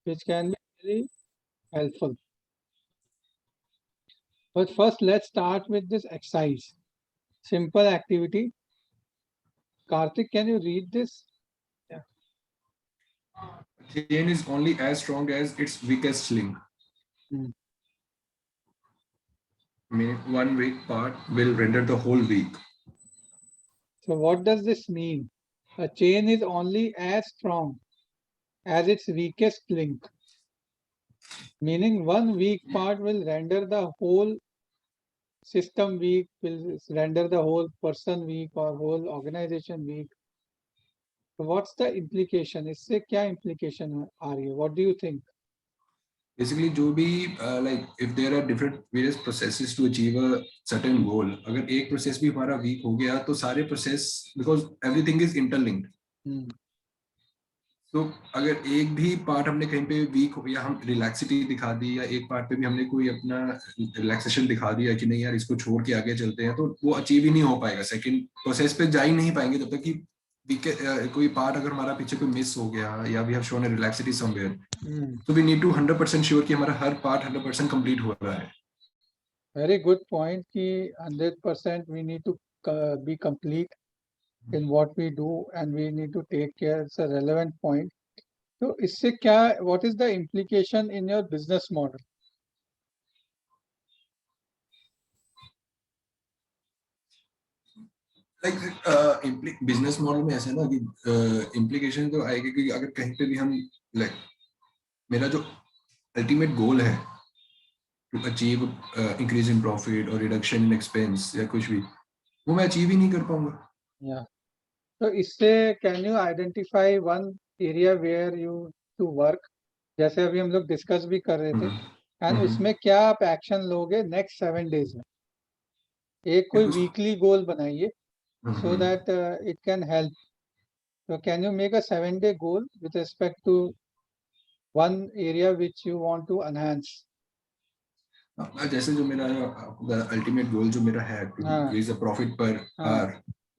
which can be very helpful. But first, let's start with this exercise. Simple activity. Karthik, can you read this? Yeah. Chain is only as strong as its weakest link. One weak part will render the whole weak. So what does this mean? A chain is only as strong as its weakest link. Meaning one weak part will render the whole system weak, will render the whole person weak or whole organization weak. So what's the implication? इससे क्या implication आ रही है? What do you think? Basically, जो भी like if there are different various processes to achieve a certain goal, अगर एक process भी हमारा weak हो गया तो सारे process, because everything is interlinked. तो अगर एक भी पार्ट हमने कहीं पे वीक हो या हम रिलैक्सिटी दिखा दी या एक पार्ट पे भी हमने कोई अपना रिलैक्सेशन दिखा दिया कि नहीं यार इसको छोड़ के आगे चलते हैं, तो वो अचीव ही नहीं हो पाएगा, सेकंड प्रोसेस पे जा ही नहीं पाएंगे जब तक कि कोई पार्ट अगर हमारा पीछे कोई मिस हो गया या we have shown a relaxity somewhere, तो वी नीड टू 100% श्योर कि हमारा हर पार्ट 100% कंप्लीट हो रहा है. Very good point कि 100% we need to be complete in what we do and we need to take care. It's a relevant point. So इससे क्या, what is the implication in your business model? Like business model में ऐसा है ना कि implication तो आएगी कि अगर कहीं पे भी हम लाइक मेरा जो अल्टीमेट गोल है to achieve increase in profit और रिडक्शन इन एक्सपेंस या कुछ भी, वो मैं अचीव ही नहीं कर पाऊंगा. तो इससे can you identify one area where you to work, जैसे अभी हम लोग डिस्कस भी कर रहे थे, एंड उसमें क्या आप एक्शन लोगे नेक्स्ट 7 days में? एक कोई वीकली गोल बनाइए so that it can help. So can you make a 7-day goal with respect to one area which you want to enhance? जैसे जो मेरा अल्टीमेट गोल जो मेरा है to raise the profit per hour,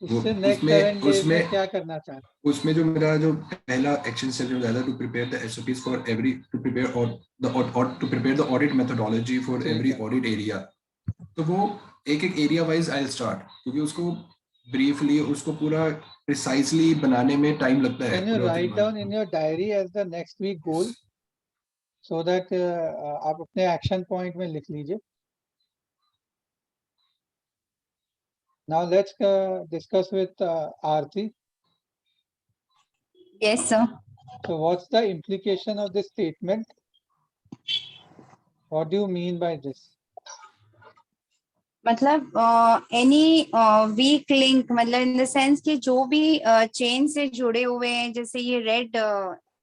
उससे next 7 days में क्या करना चाहते हैं? उसमें जो मेरा जो पहला एक्शन स्टेप जो ज्यादा to prepare the SOPs for every, to prepare और to prepare the audit methodology for every audit area. तो वो एक एक एरिया वाइज आई स्टार्ट, क्योंकि उसको ब्रीफली उसको पूरा प्रिसाइजली बनाने में टाइम लगता है. Can you write down in your diary as the next week goal so that आप अपने एक्शन पॉइंट में लिख लीजिए. Now let's discuss with Aarti. Yes, sir. So what's the implication of this statement? What do you mean by this? मतलब any weak link, मतलब in the sense कि जो भी chain से जुड़े हुए हैं, जैसे ये red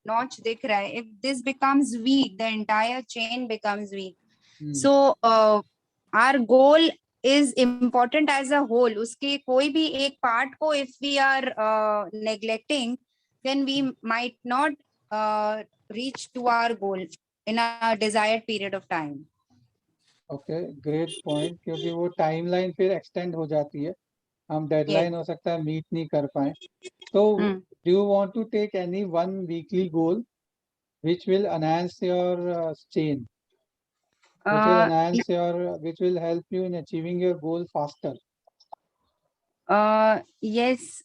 notch दिख रहा है, if this becomes weak, the entire chain becomes weak. So our goal is important as a whole. उसके कोई भी एक part को if we are neglecting, then we might not reach to our goal in a desired period of time. Okay, great point. क्योंकि वो timeline फिर extend हो जाती है, हम deadline हो सकता है meet नहीं कर पाए. So do you want to take any one weekly goal which will enhance your chain, which will enhance your, which will help you in achieving your goal faster? Yes,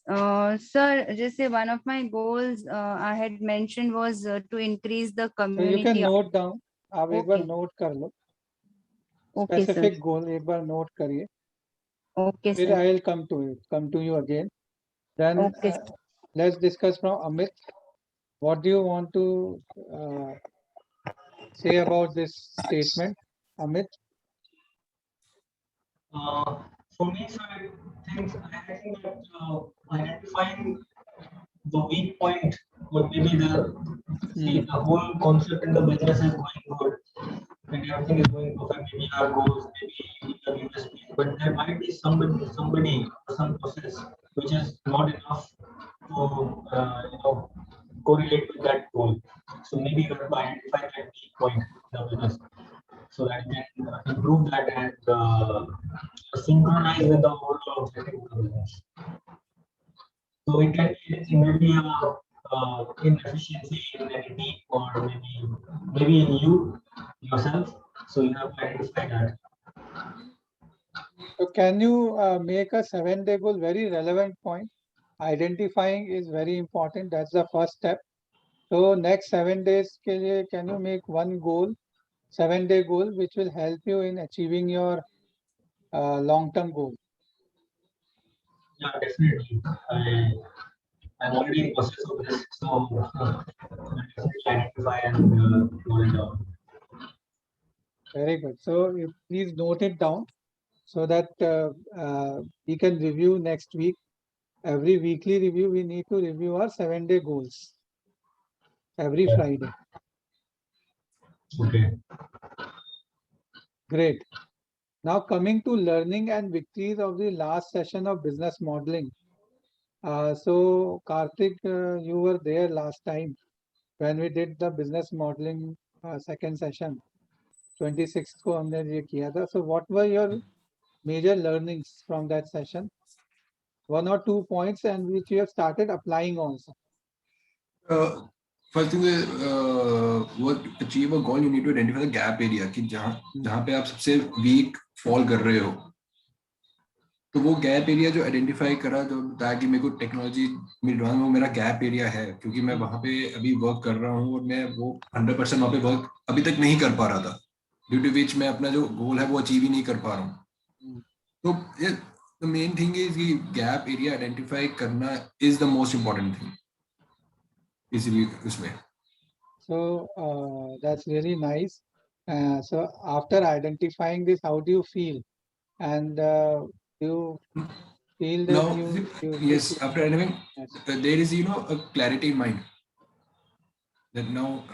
sir. Just one of my goals I had mentioned was to increase the community. So you can note down. आप एक बार note कर लो. Okay, Specific sir. goal एक बार note करिए. Okay, फिर sir. I will come to you again. Then okay. Let's discuss from Amit. What do you want to say about this statement, Amit? For me, sir, I think that identifying the weak point or maybe the whole concept in the business is going good and everything is going perfect. Maybe our goals, maybe our USP, but there might be somebody, some process which is not enough to correlate with that goal. So maybe you have to identify that weak point in the business so that you can improve that and synchronize with the overall objective of the business. So it can be maybe inefficiency in any team or maybe in you yourself. So you have to identify that. So can you make a 7-day goal? Very relevant point. Identifying is very important. That's the first step. So next 7 days के लिए can you make one goal, 7-day goal, which will help you in achieving your long-term goal? Yeah, definitely. I'm already in process of this, so I'll definitely identify and roll it down. Very good. So you please note it down so that we can review next week. Every weekly review, we need to review our 7-day goals every Friday. Okay. Great. Now coming to learning and victories of the last session of business modeling. So Karthik, you were there last time when we did the business modeling second session. 26th को हमने ये किया था. So what were your major learnings from that session? 1 or 2 points and which you have started applying also. First thing is, what achieve a goal, you need to identify the gap area कि जहाँ पे आप सबसे weak fall कर रहे हो. तो वो गैप एरिया जो आइडेंटिफाई करा, जो बताया कि मेरे को टेक्नोलॉजी में वो मेरा गैप एरिया है, क्योंकि मैं वहाँ पे अभी वर्क कर रहा हूँ और मैं वो 100% वहाँ पे वर्क अभी तक नहीं कर पा रहा था, ड्यू टू विच मैं अपना जो गोल है वो अचीव ही नहीं कर पा रहा हूँ. तो द मेन थिंग इज कि गैप एरिया आइडेंटिफाई करना is the most important thing इसलिए उसमें. So that's really nice. So after identifying this, how do you feel? And you feel that Now, yes, after anything, there is a clarity in mind that now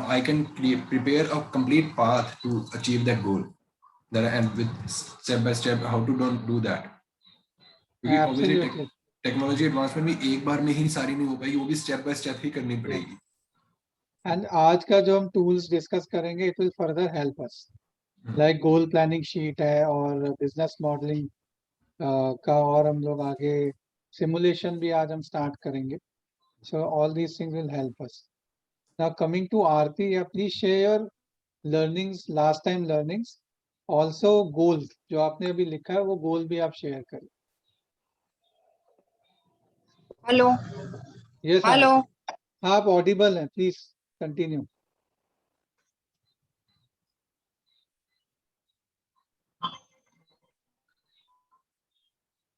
I can prepare a complete path to achieve that goal. That and with step by step how to don't do that. क्योंकि obviously technology advancement भी एक बार में ही सारी नहीं हो पाएगी, वो भी स्टेप बाय स्टेप ही करनी पड़ेगी. And आज का जो हम tools discuss करेंगे, it will further help us. Like goal planning sheet है और business modeling का, और हम लोग आगे simulation भी आज हम start करेंगे. So all these things will help us. Now coming to Aarti, yeah, please share your learnings, last time learnings. Also goals जो आपने अभी लिखा है वो goal भी आप share करें. Hello. Yes. Hello. आप audible हैं, please continue.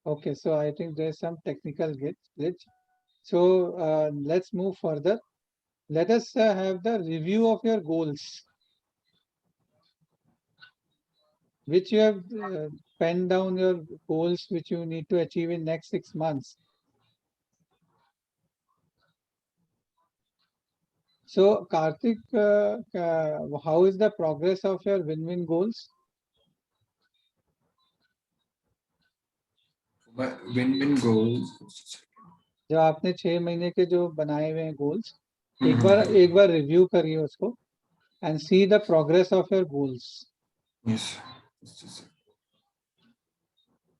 Okay, so I think there's some technical glitch. So let's move further. Let us have the review of your goals, which you have penned down your goals which you need to achieve in next 6 months. So Karthik, how is the progress of your win-win goals? Win-win goals. जो आपने 6 महीने के जो बनाए हुए हैं goals, एक बार review करिए उसको and see the progress of your goals. Yes.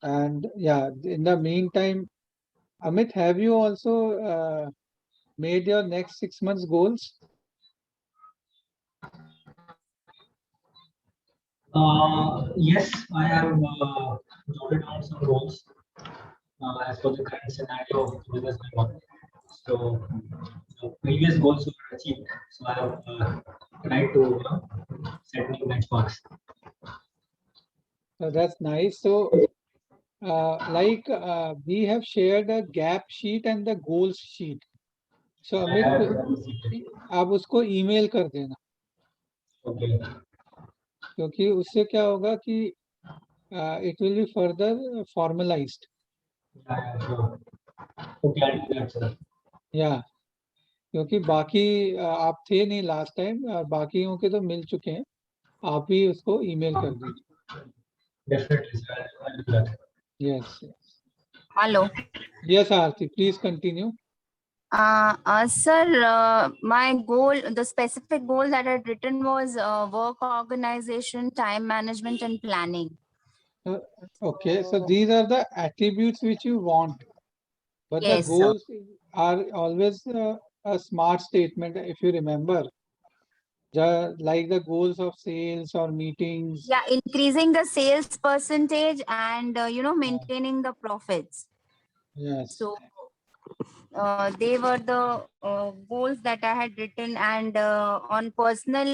And yeah, in the meantime, Amit, have you also made your next 6 months goals? Yes, I have jotted down some goals as per the current scenario of the business going on. So the previous goals were achieved. So I have tried to set new benchmarks. So that's nice. So we have shared a gap sheet and the goals sheet. So Amit, आप उसको email कर देना. Okay. क्योंकि उससे क्या होगा कि it will be further formalized. Yeah, sure. Okay, I'll do that, sir. Yeah. क्योंकि बाकी आप थे नहीं लास्ट टाइम, बाकियों के तो मिल चुके हैं, आप भी उसको ईमेल कर दीजिए. Definitely, sir. I'll do that. Yes. Hello. Yes, Aarti, please continue. Sir, my goal, the specific goal that I had written was work organization, time management, and planning. Okay, so these are the attributes which you want, but Yes, the goals are always a smart statement, if you remember, like the goals of sales or meetings. Yeah, increasing the sales percentage and maintaining the profits. Yes. So they were the goals that I had written, and on personal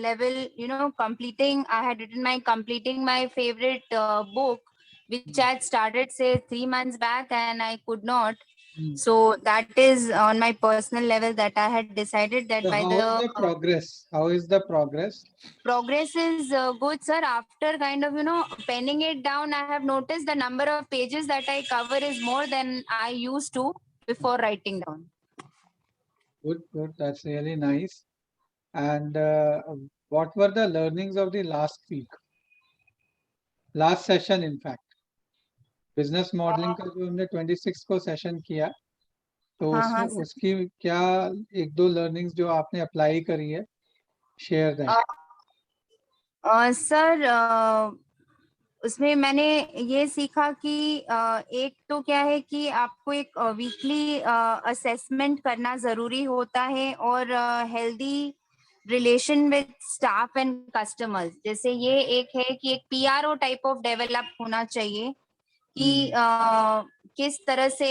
level, I had written my completing my favorite book, which I had started say 3 months back, and I could not. Mm. So that is on my personal level that I had decided that So by how is the the progress? How is the progress? progress is good, sir. After kind of penning it down, I have noticed the number of pages that I cover is more than I used to before writing down. Good, good. That's really nice. And what were the learnings of the last week? Last session, in fact. Business modelling का जो हमने 26 को session किया, तो हाँ उसमें हाँ sir. उसकी क्या एक दो लर्निंग्स जो आपने अप्लाई करी है, शेयर दैट. सर उसमें मैंने ये सीखा कि एक तो क्या है कि आपको एक वीकली असेसमेंट करना जरूरी होता है, और healthy relation with staff and customers, जैसे ये एक है कि एक पीआरओ टाइप ऑफ डेवलप होना चाहिए कि किस तरह से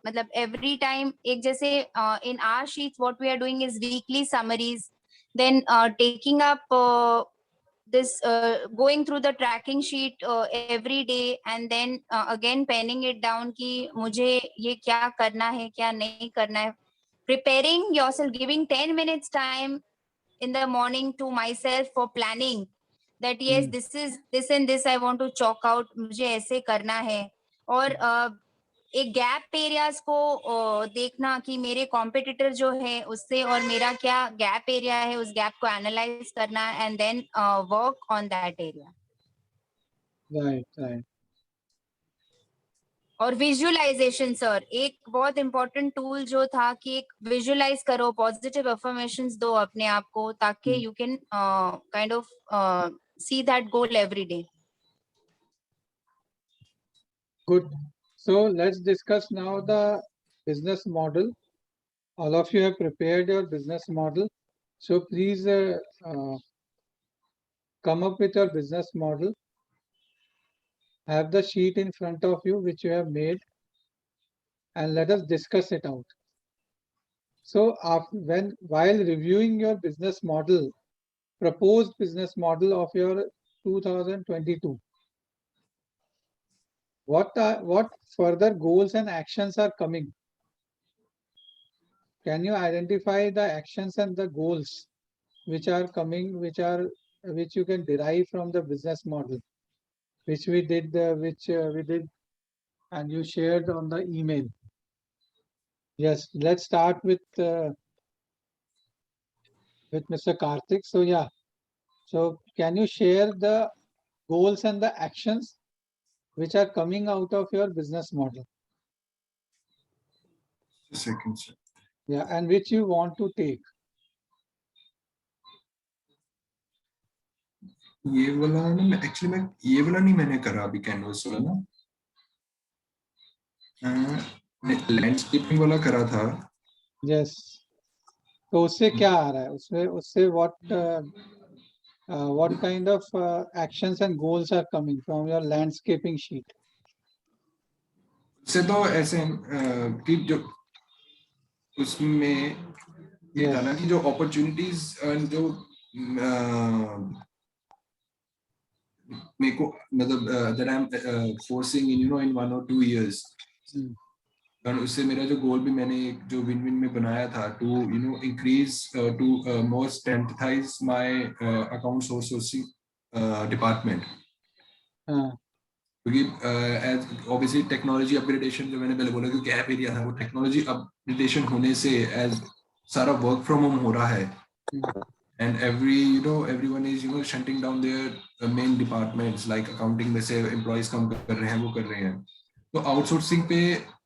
मतलब एवरी टाइम एक जैसे in our sheets what we are doing is weekly summaries, then taking up this going through the tracking sheet every day, and then again penning it down कि मुझे ये क्या करना है क्या नहीं करना है, preparing yourself, giving 10 minutes time in the morning to myself for planning that yes this is this and this I want to chalk out, मुझे ऐसे करना है. और एक गैप एरियाज को देखना कि मेरे कॉम्पिटिटर जो है उससे और मेरा क्या गैप एरिया है, उस गैप को एनालाइज करना and then work on that area. Right, right. और विजुअलाइजेशन सर एक बहुत इंपॉर्टेंट टूल जो था कि एक विजुअलाइज करो, पॉजिटिव अफर्मेशंस दो अपने आप को, ताकि you can kind of see that goal every day. Good. So let's discuss now the business model. All of you have prepared your business model. So please come up with your business model. Have the sheet in front of you which you have made, and let us discuss it out. So while reviewing your business model, proposed business model of your 2022, what further goals and actions are coming? Can you identify the actions and the goals which are coming, which you can derive from the business model, which we did, and you shared on the email? Yes, let's start with Mr. Karthik. So yeah, so can you share the goals and the actions which are coming out of your business model? Just a second, sir. Yeah, and which you want to take. ये वाला ना actually मैं ये वाला नहीं मैंने करा अभी कैनवस वाला ना, लैंडस्केपिंग वाला करा था. Yes. तो उससे क्या आ रहा है? उससे what kind of actions and goals are coming from your landscaping sheet? उससे तो ऐसे कि जो उसमें ये था ना कि जो अपॉर्चुनिटीज जो मेरे को मतलब that I'm forcing in in 1 or 2 years. और उससे मेरा जो गोल भी मैंने एक जो विन विन में बनाया था to increase to more strengthenise my account sourcing department. क्योंकि एज ऑब्वियसली टेक्नोलॉजी अपग्रेडेशन जो मैंने पहले बोला कि गैप एरिया था, वो टेक्नोलॉजी अपग्रेडेशन होने से एज सारा वर्क फ्रॉम होम हो रहा है and everyone is shutting down their main departments like accounting में से employees कम कर रहे हैं, वो कर रहे हैं, तो आउटसोर्सिंग पे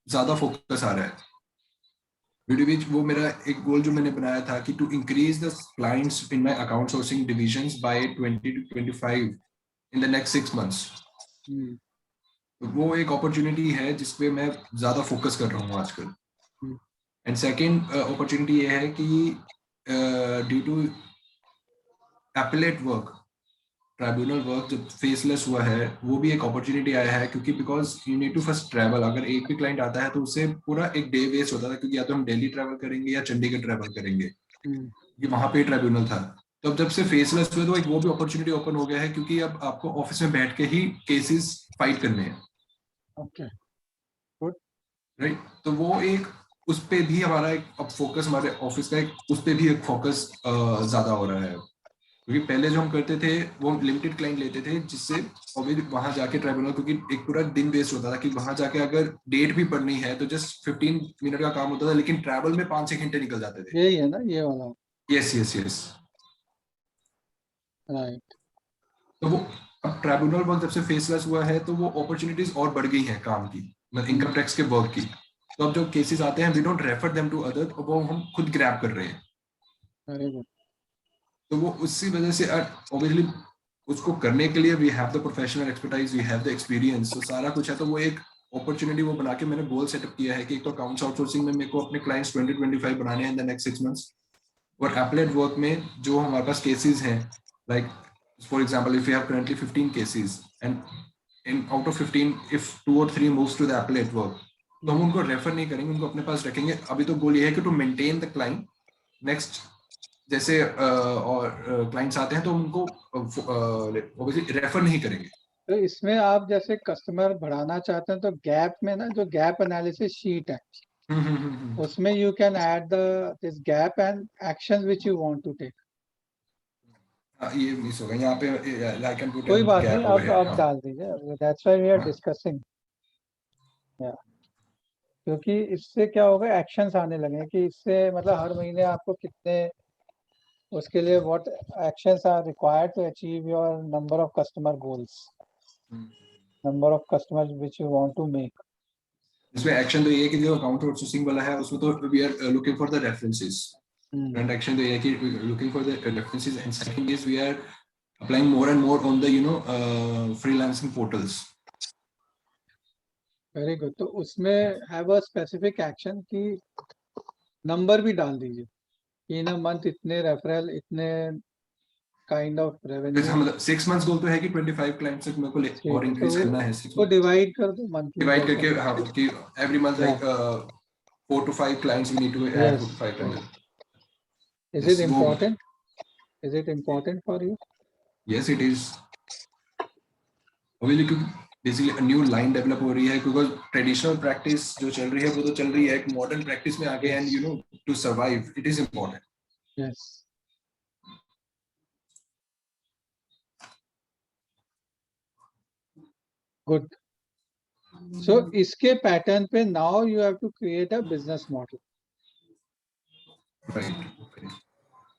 ज्यादा फोकस आ रहा है. ड्यू विच वो मेरा एक गोल जो मैंने बनाया था कि to increase the clients in my account sourcing divisions by 20 to 25 in the next 6 months. तो वो एक अपॉर्चुनिटी है जिसपे मैं ज्यादा फोकस कर रहा हूँ आजकल. एंड सेकेंड अपॉर्चुनिटी ये है कि due to appellate work, tribunal work जब फेसलेस हुआ है, वो भी एक अपॉर्चुनिटी आया है, क्योंकि because you need to first travel. अगर एक भी क्लाइंट आता है तो उससे पूरा एक डे वेस्ट होता था, क्योंकि या तो हम दिल्ली ट्रैवल करेंगे या चंडीगढ़ ट्रैवल करेंगे, ये वहां पे ट्राइब्यूनल था। तो अब जब से फेसलेस हुए तो एक वो भी अपॉर्चुनिटी ओपन हो गया है, क्योंकि अब आपको ऑफिस में बैठ के ही केसेस फाइट करने हैं। ओके, राइट, तो वो एक उस पे भी हमारा एक अब फोकस, हमारे ऑफिस का एक उस पे भी एक फोकस ज्यादा हो रहा है। क्योंकि पहले जो हम करते थे वो हम लिमिटेड क्लाइंट लेते थे, जिससे ऑब्वियसली वहां जाके ट्राइब्यूनल, क्योंकि एक पूरा दिन वेस्ट होता था कि वहां जाके अगर डेट भी पढ़नी है तो जस्ट 15 मिनट का काम होता था, लेकिन ट्रैवल में 5-6 घंटे निकल जाते थे। यही है ना ये वाला? Yes yes yes. राइट। तो वो अब ट्राइब्यूनल वर्क जब से फेसलेस हुआ है तो वो अपॉर्चुनिटीज और बढ़ गई हैं काम की, मतलब इनकम टैक्स के वर्क की। तो अब जो केसेस आते हैं we don't refer them to other, वो हम खुद ग्रैब कर रहे हैं। Very good. तो वो उसी वजह से ऑब्वियसली उसको करने के लिए we have the professional expertise, we have the experience, तो सारा कुछ है। तो वो एक अपॉर्चुनिटी वो बना के मैंने गोल सेटअप किया है कि एक तो अकाउंट्स आउटसोर्सिंग में मेरे को अपने क्लाइंट्स 20-25 बनाने हैं इन द नेक्स्ट 6 मंथ्स, और एप्लेट वर्क में जो हमारे पास केसेस हैं, like for example if you have currently 15 cases and in out of 15 if 2 or 3 moves to the appellate work, तो हम उनको रेफर नहीं करेंगे, उनको अपने पास रखेंगे। अभी तो गोल ये है कि to maintain the client. Next जैसे और क्लाइंट्स आते हैं तो उनको ऑब्वियसली रेफर नहीं करेंगे। तो इसमें आप जैसे कस्टमर बढ़ाना चाहते हैं तो गैप में ना जो गैप एनालिसिस शीट है उसमें you can add the this gap and actions which you want to take. ये मिस हो गया यहाँ पे, आई कैन पुट कोई एन बात नहीं, गैप ओवर अब हियर। डाल दीजिए, that's why we are discussing. क्योंकि इससे क्या होगा, एक्शंस आने लगे कि इससे मतलब हर महीने आपको कितने, उसके लिए what actions are required to achieve your number of customer goals, number of customers which you want to make. इसमें एक्शन तो ये है कि जो अकाउंट आउटसोर्सिंग वाला है उसमें तो we are looking for the references. Front action तो ये है कि looking for the references, and second is we are applying more and more on the freelancing portals. Very good. तो उसमें हैव अ स्पेसिफिक एक्शन की number भी डाल दीजिए कि इन अ मंथ इतने रेफरल, इतने काइंड ऑफ रेवेन्यू। मतलब 6 मंथ्स गोल तो है कि 25 क्लाइंट्स तक मेरे को और ठीक है, तो इंक्रीज करना है 6 वो मंथ डिवाइड कर दो मंथली डिवाइड कैसे। करके। हाँ, कि एवरी मंथ या like 4 to 5 clients we need to add yes, 4 to 5 clients. Is it Yes, वो important, is it important for you? yes it is obviously, क्योंकि बेसिकली न्यू लाइन डेवलप हो रही है, क्योंकि ट्रेडिशनल प्रैक्टिस जो चल रही है वो तो चल रही है, एक मॉडर्न प्रैक्टिस में आगे, and to survive it is important. Yes, good. So इसके पैटर्न पे now you have to create a business model. Right.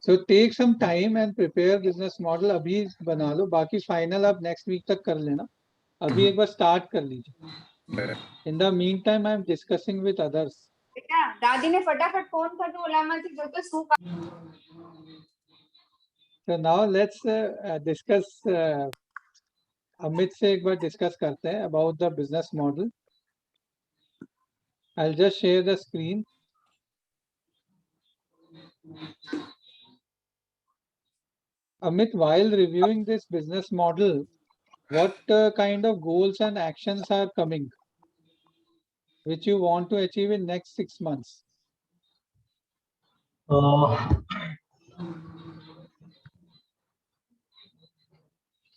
So take some time and prepare business model, अभी बना लो, बाकी फाइनल आप नेक्स्ट वीक तक कर लेना। अभी एक बार स्टार्ट कर लीजिए। In the mean time I am discussing with others. बेटा दादी ने फटाफट फोन कर दो, ओलामा की जो तो सूख। So now let's discuss, Amit से एक बार डिस्कस करते हैं about the business model. I'll just share the screen. Amit, while reviewing this business model, what kind of goals and actions are coming, which you want to achieve in next 6 months?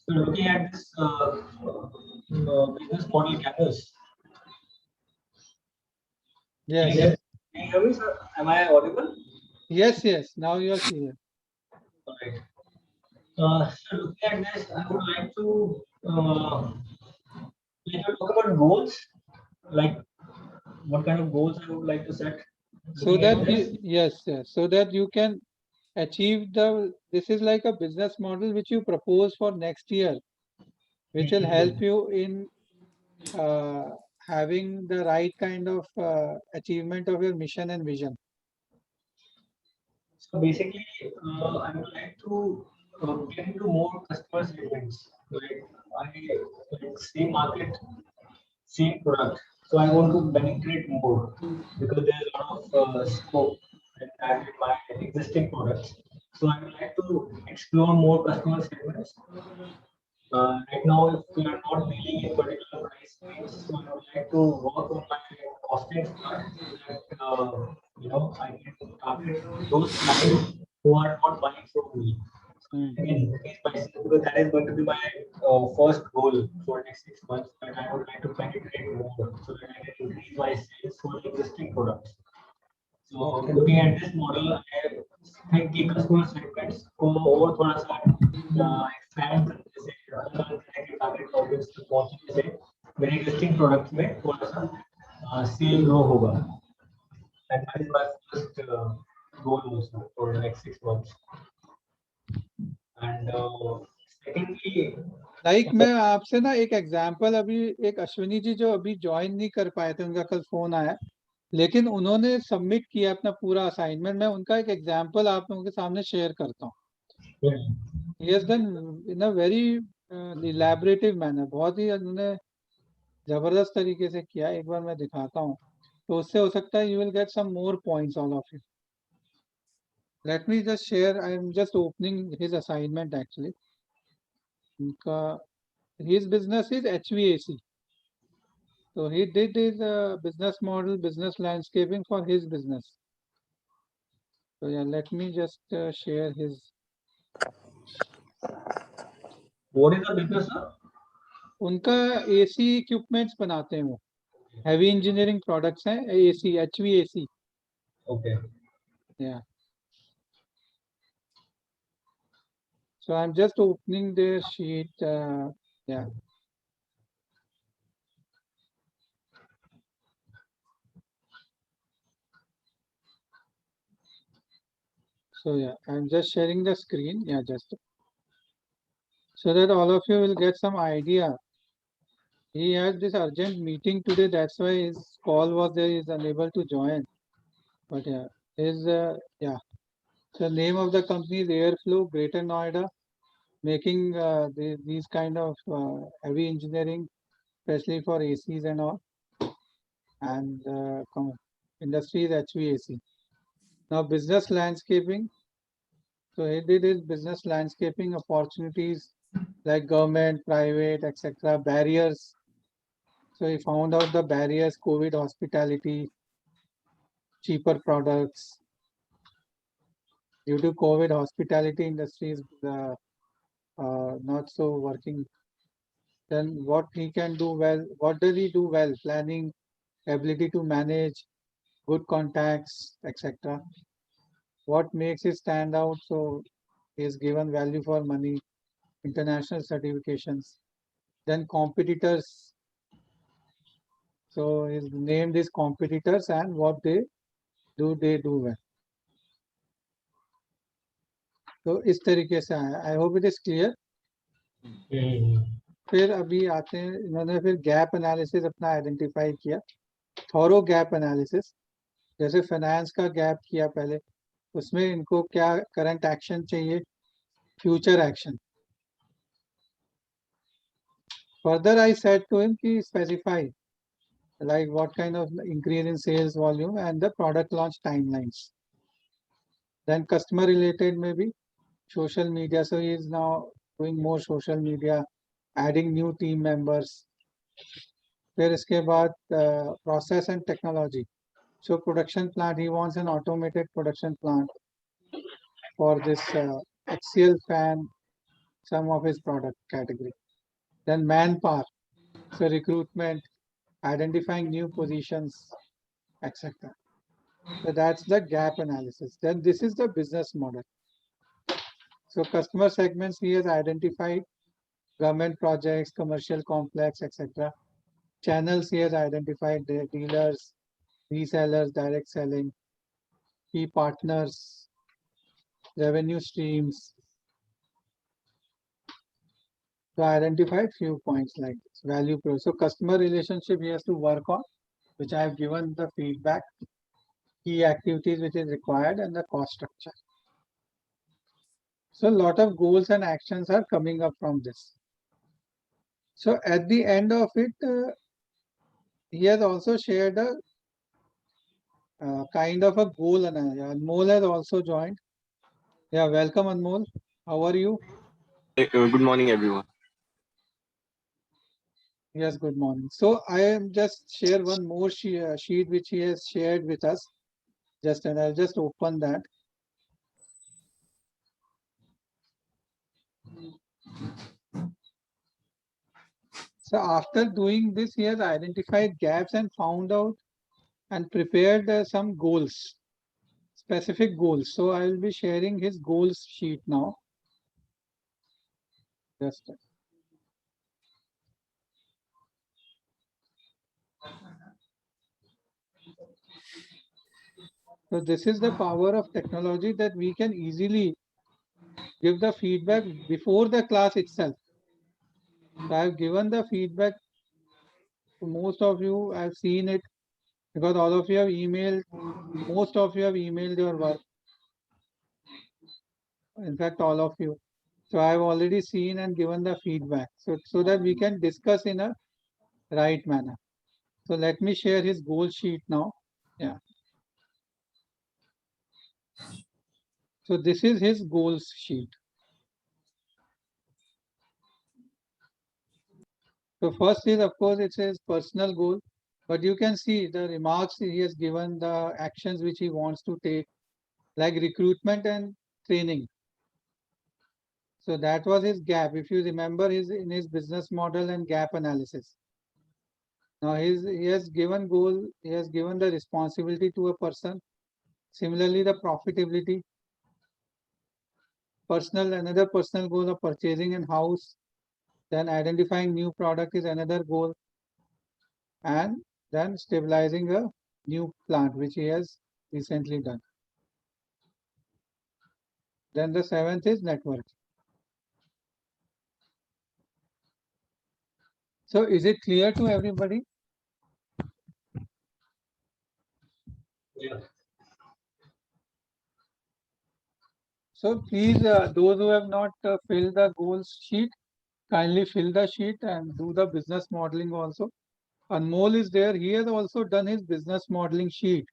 So looking at this business model canvas. Yes. Can you hear me, sir? Am I audible? Yes, yes. Now you are clear. All right. So looking at this, I would like to talk about goals, like what kind of goals I would like to set. So that yes, yes, so that you can achieve this is like a business model which you propose for next year, which will help you in having the right kind of achievement of your mission and vision. So basically, I would like to get into more customer segments. Like I like same market, same product. So I want to penetrate more because there's a lot of scope in that in my existing products. So I would like to explore more customer segments. Right now, if we are not dealing in particular price range, so I would like to work on my costings part so that I can target those clients who are not buying from me. Again, increase prices because that is going to be my first goal for next 6 months. That I would like to penetrate more so that I can increase my sales for existing products. So looking at this model, I think कि customer segments को और थोड़ा सा expand करने से अलग अलग तरह के target audience तक पहुंचने से मेरे existing products में थोड़ा सा sale grow होगा. And that is my first goal also for the next 6 months. And secondly, like मैं आपसे ना एक एग्जांपल, अभी एक अश्विनी जी जो अभी ज्वाइन नहीं कर पाए थे, उनका कल फोन आया, लेकिन उन्होंने सबमिट किया अपना पूरा असाइनमेंट. मैं उनका एक एग्जांपल आप लोगों के सामने शेयर करता हूँ. He has done in a very elaborative manner. बहुत ही उन्होंने जबरदस्त तरीके से किया. एक बार मैं दिखाता हूँ, तो उससे हो सकता है you will get some more points, all of you. Let me just share. I am just opening his assignment actually. उनका his business is HVAC. So he did his business model, business landscaping for his business. So yeah, let me just share his. what is the business, sir? उनका AC equipments बनाते हैं वो. Heavy engineering products हैं, AC, HVAC. Okay. Yeah. So I'm just opening their sheet. Yeah. So yeah, I'm just sharing the screen. Yeah, just so that all of you will get some idea. He had this urgent meeting today. That's why his call was there. He's unable to join. But yeah, his yeah. The name of the company is Airflow, Greater Noida, making these kind of heavy engineering, especially for ACs and all. And industry is HVAC. Now business landscaping. So he did his business landscaping opportunities like government, private, etc. Barriers. So he found out the barriers: COVID hospitality, cheaper products. Due to COVID, hospitality industry is not so working. Then what he can do well? What does he do well? Planning, ability to manage, good contacts, etc. What makes it stand out? So he is given value for money, international certifications. Then competitors. So he's named his competitors and what they do well. तो इस तरीके से आया. I hope it is clear. फिर अभी आते हैं, इन्होंने फिर गैप एनालिसिस अपना आइडेंटिफाई किया. थॉरो गैप एनालिसिस, जैसे फाइनेंस का गैप किया पहले, उसमें इनको क्या करंट एक्शन चाहिए, future action. Further I said to him कि specify like what kind of increase in sales volume and the product launch timelines. Then customer related maybe social media. So he is now doing more social media, adding new team members. फिर इसके बाद process and technology. So production plant, he wants an automated production plant for this axial fan, some of his product category. Then manpower, so recruitment, identifying new positions, etc. So that's the gap analysis. Then this is the business model. So customer segments he has identified: government projects, commercial complex, etc. Channels he has identified: the dealers, resellers, direct selling, key partners, revenue streams. So identified few points like this. Value pro. So customer relationship he has to work on, which I have given the feedback, key activities which is required, and the cost structure. So a lot of goals and actions are coming up from this. So at the end of it, he has also shared a kind of a goal analysis. Anmol has also joined. Yeah, welcome Anmol. How are you? Good morning, everyone. Yes, good morning. So I am just share one more sheet which he has shared with us. And I'll just open that. So after doing this, he has identified gaps and found out and prepared some goals, specific goals. So I will be sharing his goals sheet now. Just so this is the power of technology, that we can easily give the feedback before the class itself. So I have given the feedback to most of you. I've seen it because all of you have emailed. Most of you have emailed your work. In fact, all of you. So I've already seen and given the feedback. So that we can discuss in a right manner. So let me share his goal sheet now. Yeah. So this is his goals sheet. So first is, of course, it says personal goal, but you can see the remarks he has given, the actions which he wants to take, like recruitment and training. So that was his gap. If you remember in his business model and gap analysis. Now he has given goal, he has given the responsibility to a person. Similarly, the profitability, another personal goal of purchasing a house, then identifying new product is another goal, and then stabilizing a new plant, which he has recently done. Then the seventh is network. So is it clear to everybody? Yeah. So please, those who have not filled the goals sheet, kindly fill the sheet and do the business modeling also. Anmol is there. He has also done his business modeling sheet.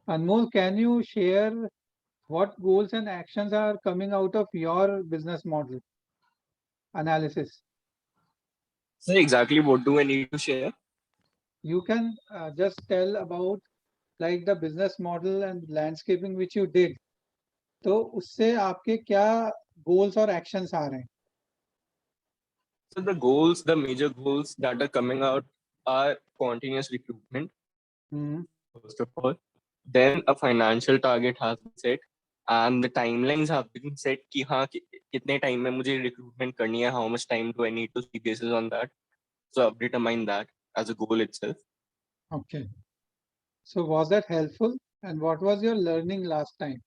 Anmol, can you share what goals and actions are coming out of your business model analysis? So exactly what do I need to share? You can just tell about like the business model and landscaping which you did. तो उससे आपके क्या goals और actions आ रहे हैं? So the goals, the major goals that are coming out are continuous recruitment, first of all. Then a financial target has been set and the timelines have been set कि हाँ कितने time में मुझे recruitment करनी है, how much time do I need to see basis on that. So I've determined that as a goal itself. Okay. So was that helpful? And what was your learning last time?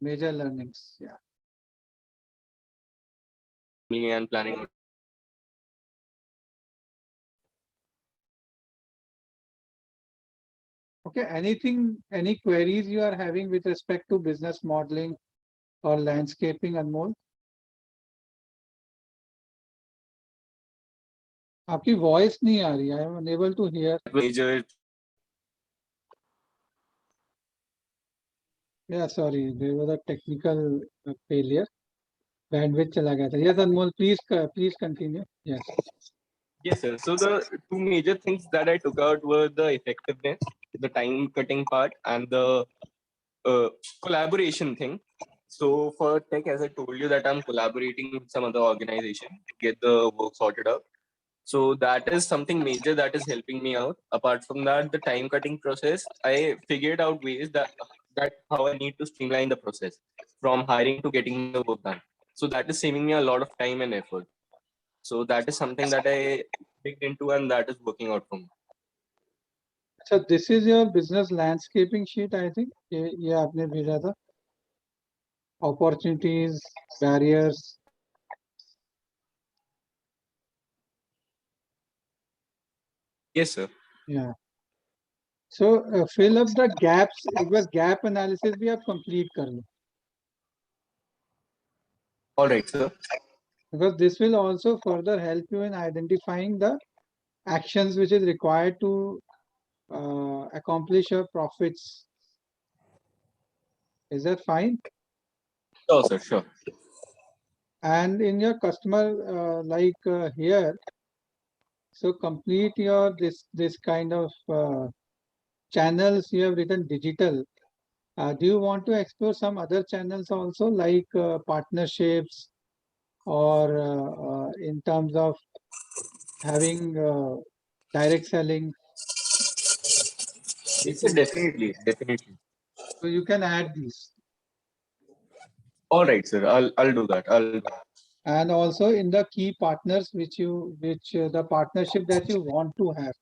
Major learnings. Yeah. And planning. Okay. Any queries you are having with respect to business modeling or landscaping, Anmol? आपकी voice नहीं आ रही. I am unable to hear. Major. Yeah, sorry. There was a technical failure. Bandwidth चला गया था. Yes, Anmol, please continue. Yes. Yes, sir. So the two major things that I took out were the effectiveness, the time cutting part, and the collaboration thing. So for tech, as I told you, that I'm collaborating with some other organization to get the work sorted out. So that is something major that is helping me out. Apart from that, the time cutting process, I figured out ways that how I need to streamline the process from hiring to getting the work done. So that is saving me a lot of time and effort. So that is something that I digged into and that is working out for me. So this is your business landscaping sheet, I think. ये आपने भेजा था. Opportunities, barriers. Yes, sir. Yeah. So fill up the gaps. एक बार gap analysis भी आप complete कर लो. All right, sir. Because this will also further help you in identifying the actions which is required to accomplish your profits. Is that fine? Sure, sir. Sure. And in your customer here, so complete your this kind of channels you have written digital. Do you want to explore some other channels also, like partnerships, or in terms of having direct selling? Yes, sir. Definitely. Definitely. So you can add these. All right, sir. I'll do that. I'll. And also in the key partners which the partnership that you want to have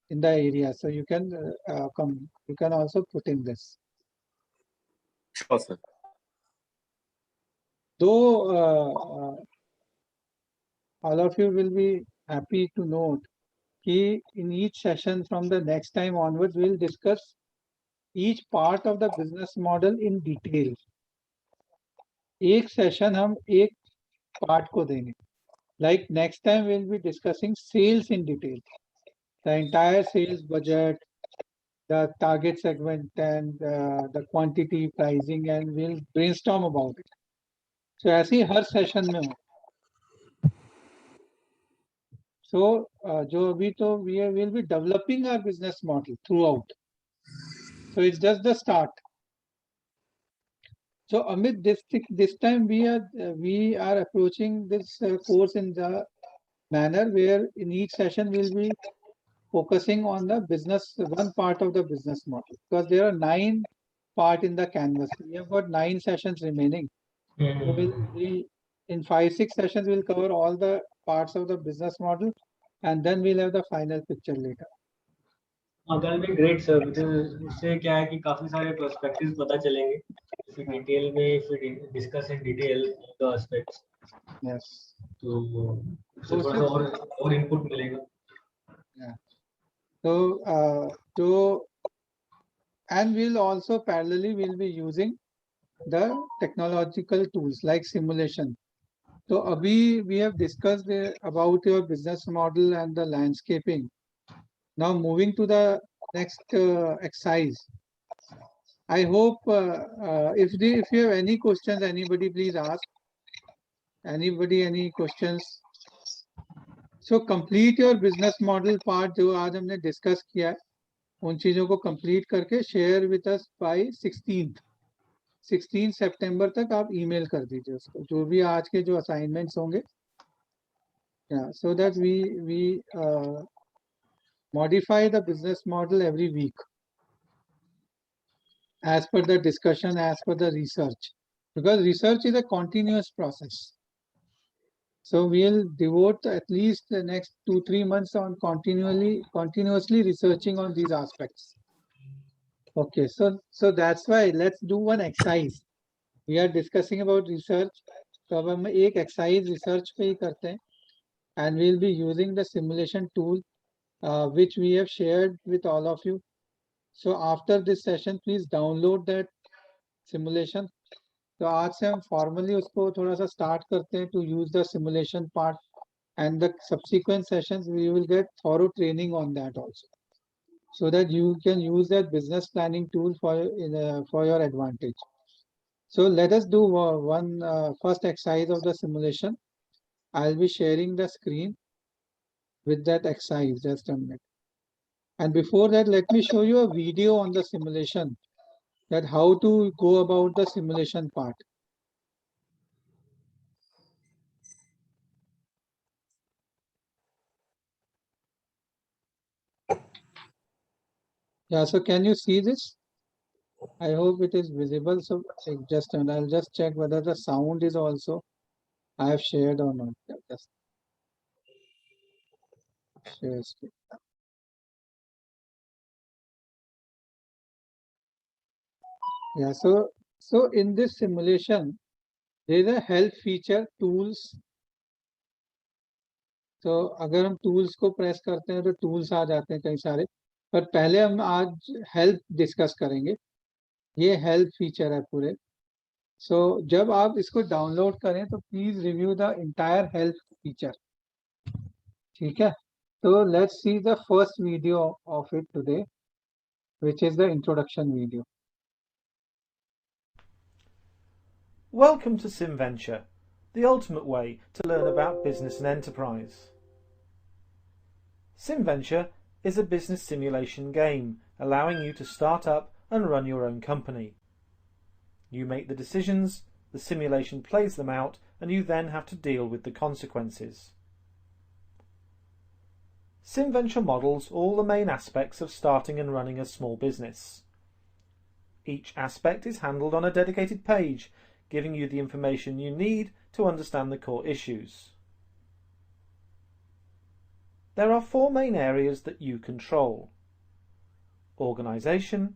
in the area. So you can you can also put in this. Sure, sir. Though all of you will be happy to note that in each session from the next time onwards, we'll discuss each part of the business model in detail. एक session हम एक part को देंगे. Like next time we'll be discussing sales in detail, the entire sales budget, the target segment, and the quantity, pricing, and we'll brainstorm about it. So ऐसे ही हर session में हो. So जो अभी तो we will be developing our business model throughout. So it's just the start. So Amit, this time we are approaching this course in the manner where in each session we'll be focusing on the business, one part of the business model, because there are 9 parts in the canvas. We have got 9 sessions remaining. So we in 5-6 sessions we'll cover all the parts of the business model, and then we'll have the final picture later. That'll be great, sir, because उससे क्या है कि काफी सारे perspectives पता चलेंगे. If we detail में, if we discuss in detail the aspects. Yes. तो उससे थोड़ा सा और input मिलेगा. Yeah. So and we'll also parallelly we'll be using the technological tools like simulation. So abhi we have discussed about your business model and the landscaping. Now moving to the next exercise. I hope if you have any questions, anybody please ask. Anybody any questions? So complete your business model part जो आज हमने discuss किया है, उन चीजों को complete करके share with us by 16 सितंबर तक आप email कर दीजिए उसको, जो भी आज के जो assignments होंगे. Yeah, so that we modify the business model every week as per the discussion, as per the research, because research is a continuous process. So we'll devote at least the next 2-3 months on continuously researching on these aspects. Okay, so that's why let's do one exercise. We are discussing about research. So अब हम एक exercise research पे ही करते हैं, and we'll be using the simulation tool which we have shared with all of you. So after this session, please download that simulation. तो आज से हम formally उसको थोड़ा सा start करते हैं to use the simulation part, and the subsequent sessions we will get thorough training on that also, so that you can use that business planning tool for your advantage. So let us do one first exercise of the simulation. I'll be sharing the screen with that exercise, just a minute. And before that, let me show you a video on the simulation, that how to go about the simulation part. Yeah, so can you see this? I hope it is visible. So just and I'll just check whether the sound is also I have shared or not. Yeah, just share screen. Yeah, so in this simulation, there is a help feature tools. तो अगर हम tools को press करते हैं तो tools आ जाते हैं कई सारे, पर पहले हम आज help discuss करेंगे. ये help feature है पूरे. So जब आप इसको download करें तो please review the entire help feature. ठीक है? So let's see the first video of it today, which is the introduction video. Welcome to SimVenture, the ultimate way to learn about business and enterprise. SimVenture is a business simulation game allowing you to start up and run your own company. You make the decisions, the simulation plays them out, and you then have to deal with the consequences. SimVenture models all the main aspects of starting and running a small business. Each aspect is handled on a dedicated page, giving you the information you need to understand the core issues. There are 4 main areas that you control: organisation,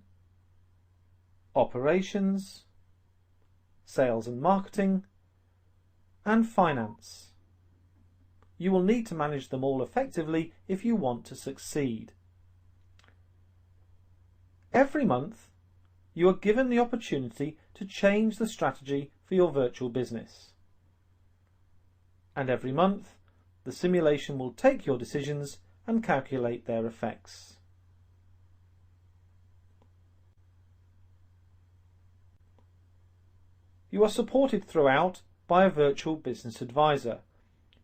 operations, sales and marketing, and finance. You will need to manage them all effectively if you want to succeed. Every month, you are given the opportunity to change the strategy for your virtual business. And every month, the simulation will take your decisions and calculate their effects. You are supported throughout by a virtual business advisor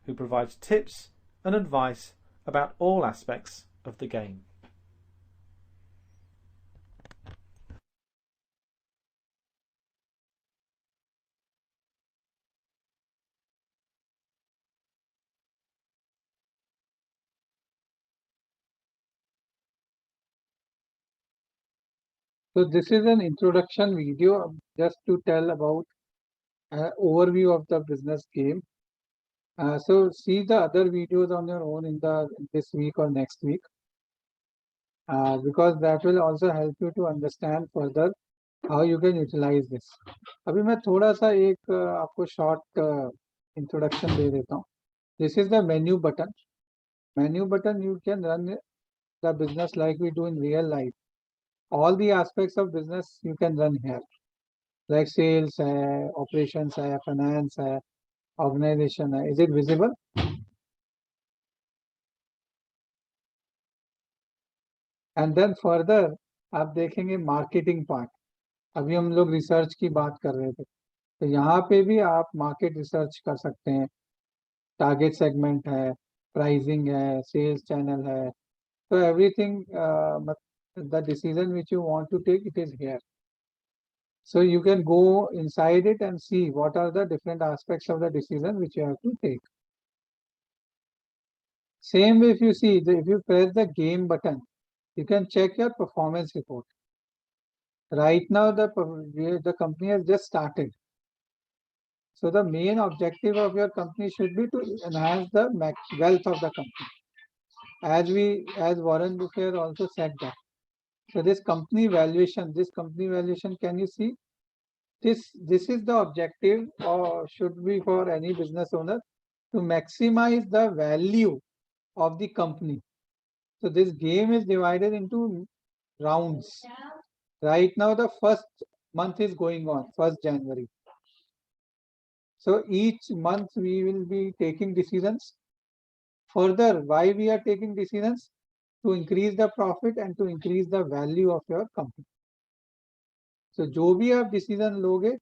who provides tips and advice about all aspects of the game. So this is an introduction video just to tell about overview of the business game. So see the other videos on your own in this week or next week, because that will also help you to understand further how you can utilize this. अभी मैं थोड़ा सा एक आपको short introduction दे देता हूँ. This is the menu button. Menu button, you can run the business like we do in real life. All the aspects of business you can run here, like sales है, operations है, finance है, organization है. Is it visible? And then further आप देखेंगे marketing part. अभी हम लोग research की बात कर रहे थे, तो यहाँ पे भी आप market research कर सकते हैं. Target segment है, pricing है, sales channel है. So everything, the decision which you want to take, it is here. So you can go inside it and see what are the different aspects of the decision which you have to take. Same way, if you see, if you press the game button, you can check your performance report. Right now, the company has just started. So the main objective of your company should be to enhance the wealth of the company. As Warren Buffett also said that. So this company valuation, can you see? This is the objective, or should be for any business owner, to maximize the value of the company. So this game is divided into rounds. Right now, the first month is going on, 1st January. So each month we will be taking decisions. Further, why we are taking decisions? To increase the profit and to increase the value of your company. So जो भी आप decision लोगे,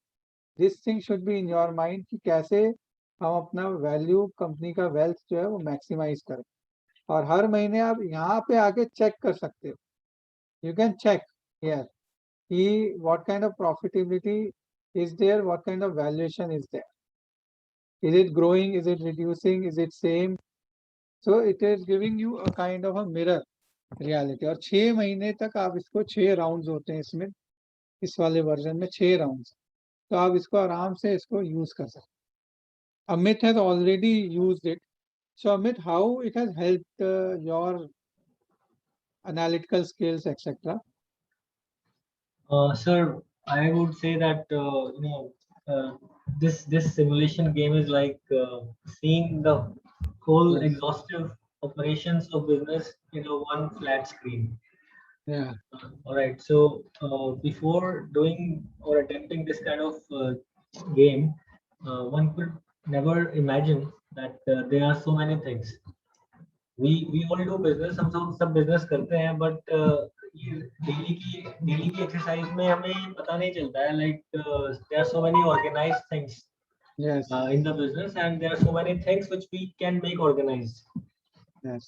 this thing should be in your mind कि कैसे हम अपना value company का wealth जो है वो maximize करें. और हर महीने आप यहाँ पे आके check कर सकते हो. You can check here कि what kind of profitability is there, what kind of valuation is there. Is it growing? Is it reducing? Is it same? So it is giving you a kind of a mirror reality. और 6 महीने तक आप इसको 6 rounds होते हैं इसमें, इस वाले वर्जन में 6 rounds. तो आप इसको आराम से इसको यूज कर सकते हैं. Amit has already used it. So Amit, how it has helped your analytical skills, etc.? Sir, I would say that this simulation game is like seeing the whole exhaustive operations of business in a one flat screen. Yeah. All right. So before doing or attempting this kind of game, one could never imagine that there are so many things. we all do business, हम सब business करते हैं, but ये daily की exercise में हमें पता नहीं चलता है, like there are so many organized things Yes. in the business, and there are so many things which we can make organized. Yes.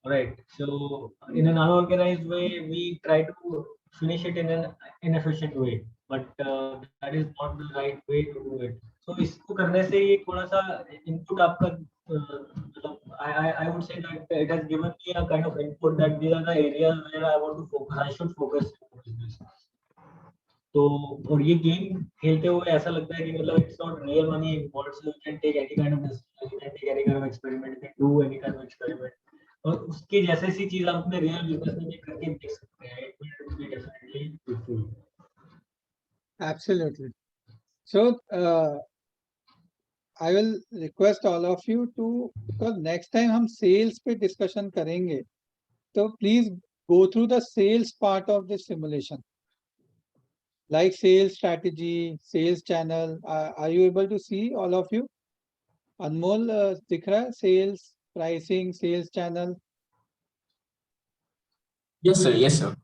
Right. So in an unorganized way, we try to finish it in an inefficient way, but that is not the right way to do it. So इसको करने से ये थोड़ा सा input आपका मतलब I would say that it has given me a kind of input that these are the areas where I want to focus. I should focus in business. तो और ये गेम खेलते हुए ऐसा लगता है कि मतलब it's not real money involved, so you can take any kind of decision, you can take any kind of experiment, you can do any kind of experiment. और उसके जैसे सी चीज आप अपने रियल बिजनेस में भी करके देख सकते हैं. It will be definitely useful. Absolutely. So I will request all of you to, because next time हम sales पे discussion करेंगे, तो please go through the sales part of the simulation, like sales strategy, sales channel. Are you able to see, all of you? Anmol, दिख रहा है? Sales, pricing, sales channel. Yes, sir. Yes, sir.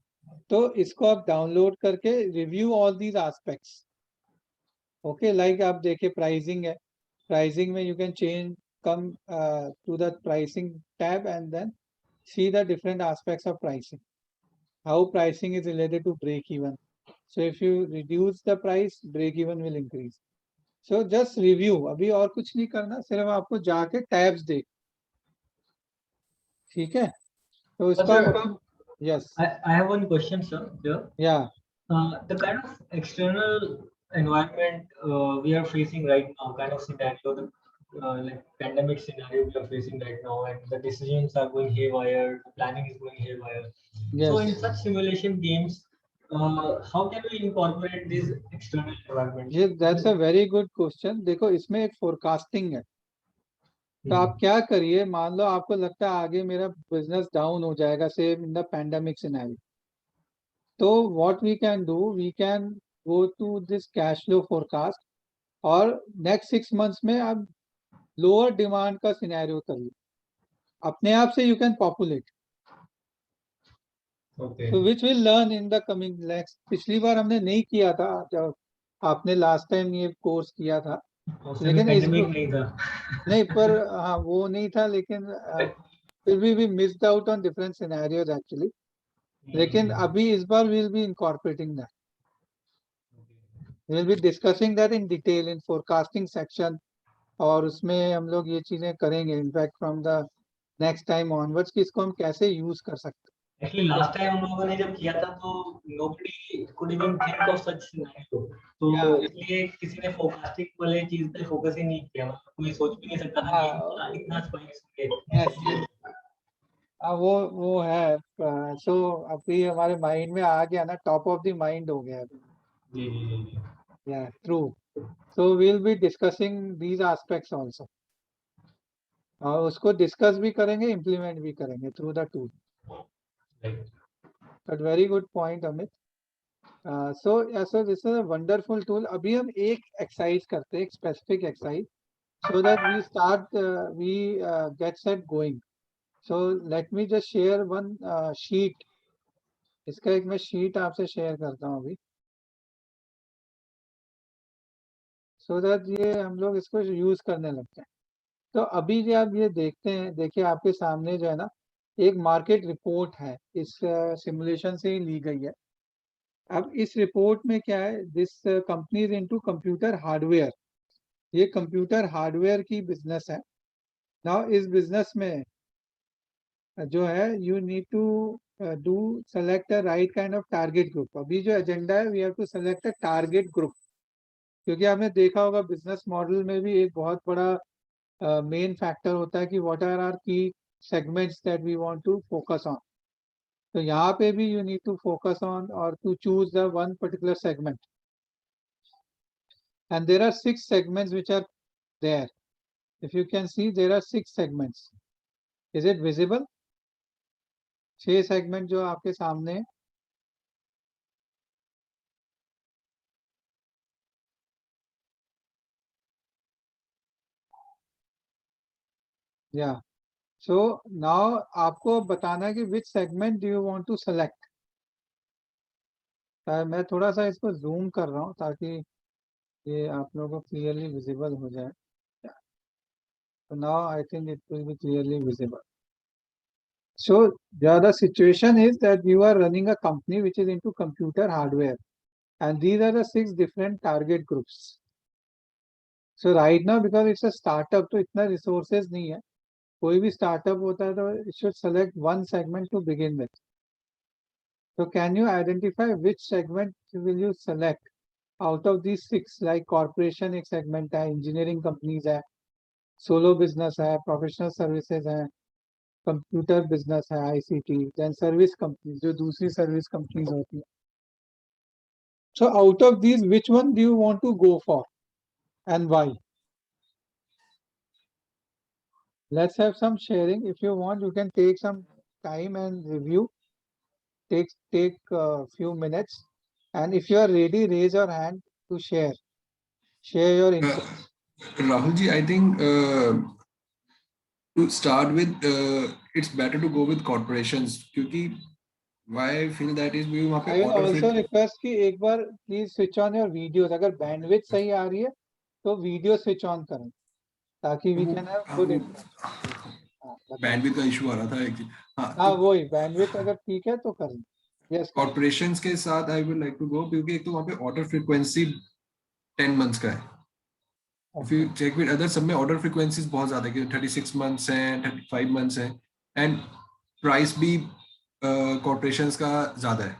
तो इसको आप download करके review all these aspects. Okay, like आप देखिए pricing है, प्राइसिंग में you can change come to the pricing tab and then see the different aspects of pricing, how pricing is related to break even. So if you reduce the price, break even will increase. So just review, अभी और कुछ नहीं करना, सिर्फ आपको जाके tabs देख. ठीक है, तो इसको आप, yes, I have one question, sir. Here. yeah, The kind of external environment we are facing right now, kind of scenario, the like pandemic scenario we are facing right now, and the decisions are going haywire, the planning is going haywire. So in yes. such simulation games, how can we incorporate these external environments? ये that's a very good question. देखो इसमें एक forecasting है. तो आप क्या करिए, मान लो आपको लगता है आगे मेरा बिजनेस डाउन हो जाएगा, से इन द पैंडेमिक सिनेरियो, तो what we can do, we can go to this cash flow forecast, और नेक्स्ट 6 मंथ्स में आप लोअर डिमांड का सिनेरियो करिए, अपने आप से यू कैन पॉपुलेट. तो which will learn in the coming next. पिछली बार हमने नहीं किया था जब आपने लास्ट टाइम ये कोर्स किया था, लेकिन इसको नहीं था. नहीं, पर हाँ वो नहीं था, लेकिन फिर भी missed out on different scenarios actually. लेकिन अभी इस बार we will be incorporating that, we will be discussing that in detail in forecasting section, और उसमें हम लोग ये चीजें करेंगे in fact from the next time onwards कि इसको हम कैसे यूज कर सकते हैं. Actually, last time हम लोगों ने जब किया था तो nobody could even think of such scenario. तो इसलिए किसी ने फोकसिंग वाले चीज पे फोकस ही नहीं किया, मतलब कोई सोच भी नहीं सकता था कि इतना स्पाइक्स होंगे. वो है. सो अभी हमारे माइंड में आ गया ना, टॉप ऑफ द माइंड हो गया अभी. जी. या true. So we will be discussing these aspects also, और उसको डिस्कस भी करेंगे, इम्प्लीमेंट भी करेंगे through the tool. But very good point Amit. So this is a wonderful tool. अभी हम एक एक्सरसाइज करते हैं, एक specific exercise, so that we start we get set going. So let me just share one sheet. इसका एक मैं sheet आपसे शेयर करता हूँ अभी, so that ये हम लोग इसको यूज करने लगते हैं. तो अभी जो आप ये देखते हैं, देखिए आपके सामने जो है ना, एक मार्केट रिपोर्ट है, इस सिमुलेशन से ही ली गई है. अब इस रिपोर्ट में क्या है, this company is into computer hardware. ये कंप्यूटर हार्डवेयर की बिजनेस है. नाउ इस बिजनेस में जो है, you need to do select a right kind of target group. अभी जो एजेंडा है, we have to select a target group, क्योंकि आपने देखा होगा बिजनेस मॉडल में भी एक बहुत बड़ा मेन फैक्टर होता है कि what are are key segments that we want to focus on. तो यहाँ पे भी you need to focus on और to choose the one particular segment, and there are 6 segments which are there. If you can see, there are 6 segments. Is it visible? 6 segment जो आपके सामने है. या So now आपको बताना है कि which segment do you want to select. मैं थोड़ा सा इसको zoom कर रहा हूँ ताकि ये आप लोगों को clearly visible हो जाए. So now I think it will be clearly visible. So the other situation is that you are running a company which is into computer hardware, and these are the 6 different target groups. So right now because it's a startup, तो इतना resources नहीं है. कोई भी startup होता है तो it should select one segment to begin with. So can you identify which segment will you select out of these 6? Like corporation एक segment है, engineering companies है, solo business है, professional services है, computer business है, ICT, then service companies जो दूसरी service companies होती है. So out of these, which one do you want to go for and why? Let's have some sharing. If you want, you can take some time and review. Take a few minutes, and if you are ready, raise your hand to share. Share your insights. Rahul ji, I think to start with, it's better to go with corporations क्योंकि why I feel that is we वहाँ पे I will order also request कि एक बार please switch on your videos. अगर bandwidth सही आ रही है तो video switch on करें ताकि we can have good interaction. bandwidth का issue आ रहा था actually. हाँ वही bandwidth अगर ठीक है तो करें. Yes. Corporations के साथ I would like to go क्योंकि एक तो वहाँ पे order frequency 10 months का है. If you check with others, सब में order frequencies बहुत ज़्यादा है, 36 months हैं, 35 months हैं, and price भी corporations का ज़्यादा है.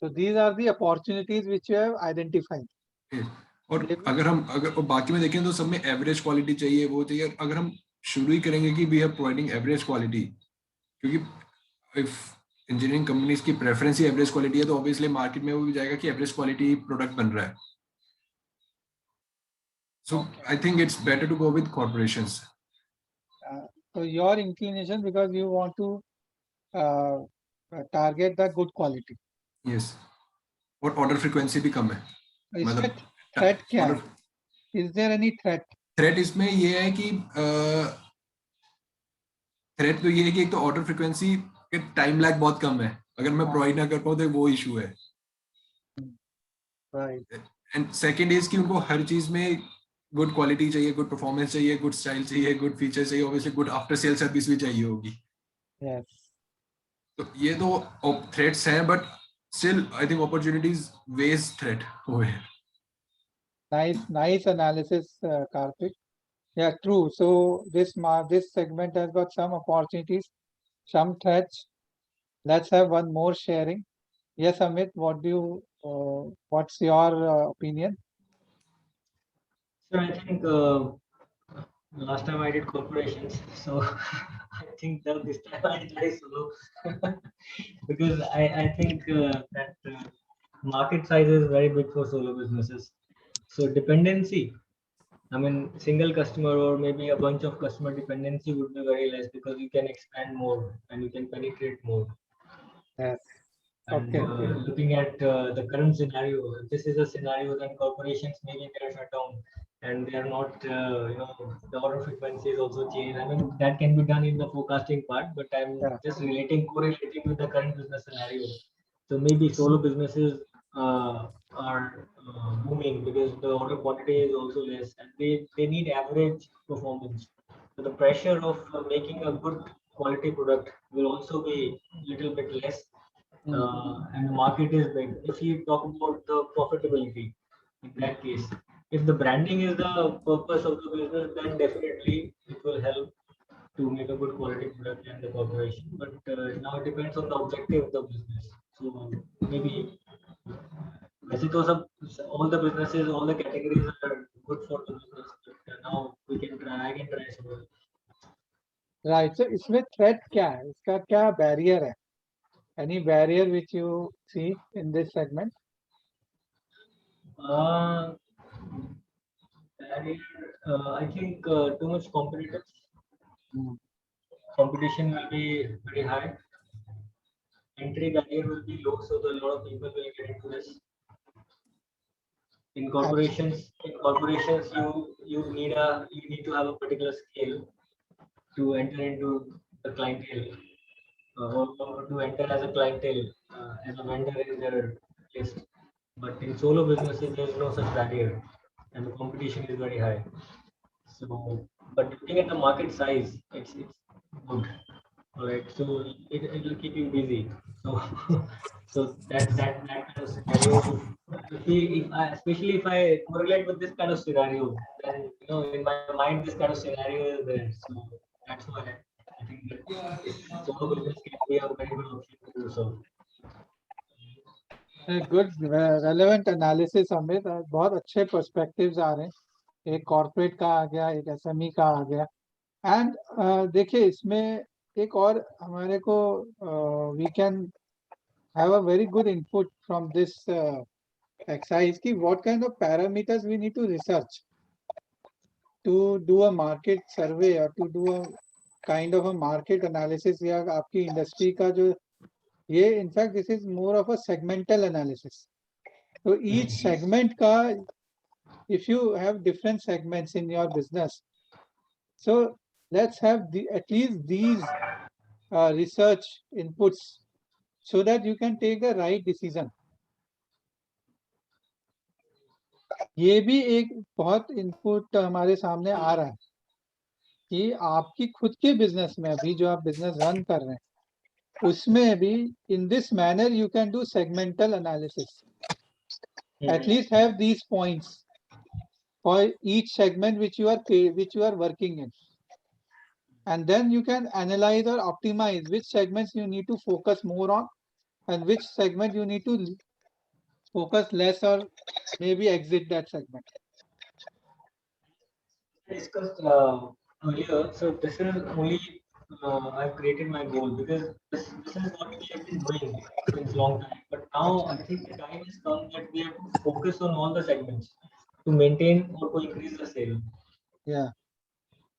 So these are the opportunities which you have identified. और अगर बाकी में देखें तो सब में एवरेज क्वालिटी चाहिए, वो चाहिए. अगर हम शुरू ही करेंगे कि we are providing average quality, क्योंकि इफ इंजीनियरिंग कंपनीज की प्रेफरेंस ही एवरेज क्वालिटी है तो ऑब्वियसली मार्केट में वो भी जाएगा कि एवरेज क्वालिटी प्रोडक्ट बन रहा है. So I think it's better to go with corporations. So your inclination because you want to target the good quality. Yes. और ऑर्डर फ्रीक्वेंसी भी कम है. इसमें थ्रेट क्या है? Is there any threat? Threat इसमें ये है कि थ्रेट तो ये है कि एक तो ऑर्डर फ्रीक्वेंसी के टाइम लैग बहुत कम है. अगर मैं प्रोवाइड ना कर पाऊँ तो वो इशू है. Right. एंड सेकंड इज कि उनको हर चीज में गुड क्वालिटी चाहिए, गुड परफॉर्मेंस चाहिए, गुड स्टाइल चाहिए, गुड फीचर चाहिए, obviously good after sale service भी चाहिए होगी. Yes. तो ये तो थ्रेट्स हैं, but still I think opportunities weighs threat over here. Nice analysis, Karthik. Yeah, true. So this segment has got some opportunities, some threats. Let's have one more sharing. Yes, Amit, what's your opinion? So I think last time I did corporations, so I think that this time I try solo because I think that market size is very big for solo businesses. So dependency, I mean, single customer or maybe a bunch of customer dependency would be very less because you can expand more and you can penetrate more. Yes. And looking at the current scenario, if this is a scenario, then corporations maybe they are shut down and they are not, the order frequency is also changed. I mean, that can be done in the forecasting part, but I'm just correlating with the current business scenario. So maybe solo businesses are booming because the order quantity is also less and they need average performance. So the pressure of making a good quality product will also be a little bit less. And the market is big. If you talk about the profitability, in that case, if the branding is the purpose of the business, then definitely it will help to make a good quality product and the corporation. But now it depends on the objective of the business. So maybe all the businesses, all the categories are good for the business. But now I can try some. Right. So इसमें threat क्या है? इसका क्या barrier है? Any barrier which you see in this segment? I think too much competitors. Competition will be very high. Entry barrier will be low, so a lot of people will get into this. In corporations, you need to have a particular scale. to enter into the clientele or to enter as a clientele as a vendor in their list. But in solo businesses, there is no such barrier, and the competition is very high. So, but looking at the market size, it's good. All right, so it will keep you busy. So, so that kind of scenario. If I, especially if I correlate with this kind of scenario, then in my mind this kind of scenario is there. So that's why I think that solo business can be a very good option to do so. Good relevant analysis Amit, बहुत अच्छे perspectives आ रहे हैं, एक corporate का आ गया, एक SME का आ गया, एंड देखिए इसमें एक और हमारे को we can have a very good input from this exercise की what kind of parameters we need to research to do a market survey और to do a kind of a market analysis, या आपकी industry का जो ये in fact this is more of a segmental analysis. तो each segment का, if you have different segments in your business, so let's have at least these research inputs so that you can take the right decision. ये भी एक बहुत input हमारे सामने आ रहा है कि आपकी खुद के बिजनेस में अभी जो आप बिजनेस रन कर रहे हैं उसमें भी in this manner you can do segmental analysis. At least have these points for each segment which you are working in, and then you can analyze or optimize which segments you need to focus more on and which segment you need to focus less or maybe exit that segment. Discussed earlier, so this is only I've created my goal because this is what we have been doing since long time. But now I think the time has come that we have to focus on all the segments to maintain or to increase the sale. Yeah.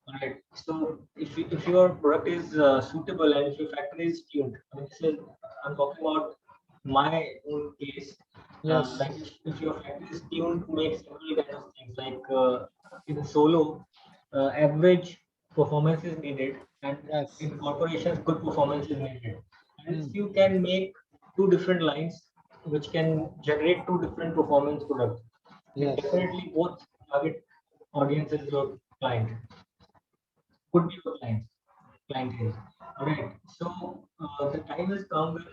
All right. So if your product is suitable and if your factory is tuned, I mean, I'm talking about my own case. Yes. Like if your factory is tuned to make several kind of things, like in solo, average performance is needed, and Yes. in corporations, good performance is needed. And if you can make two different lines which can generate two different performance products, Yes. definitely both target audience is your client. Could be your clientele. Alright. So the time has come when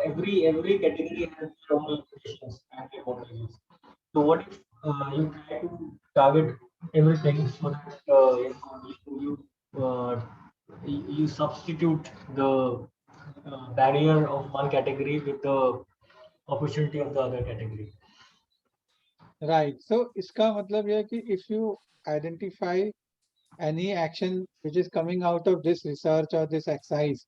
every category has their own limitations and advantages. So what if you try to target everything so that you substitute the barrier of one category with the opportunity of the other category. Right. So इसका मतलब यह है कि if you identify any action which is coming out of this research or this exercise,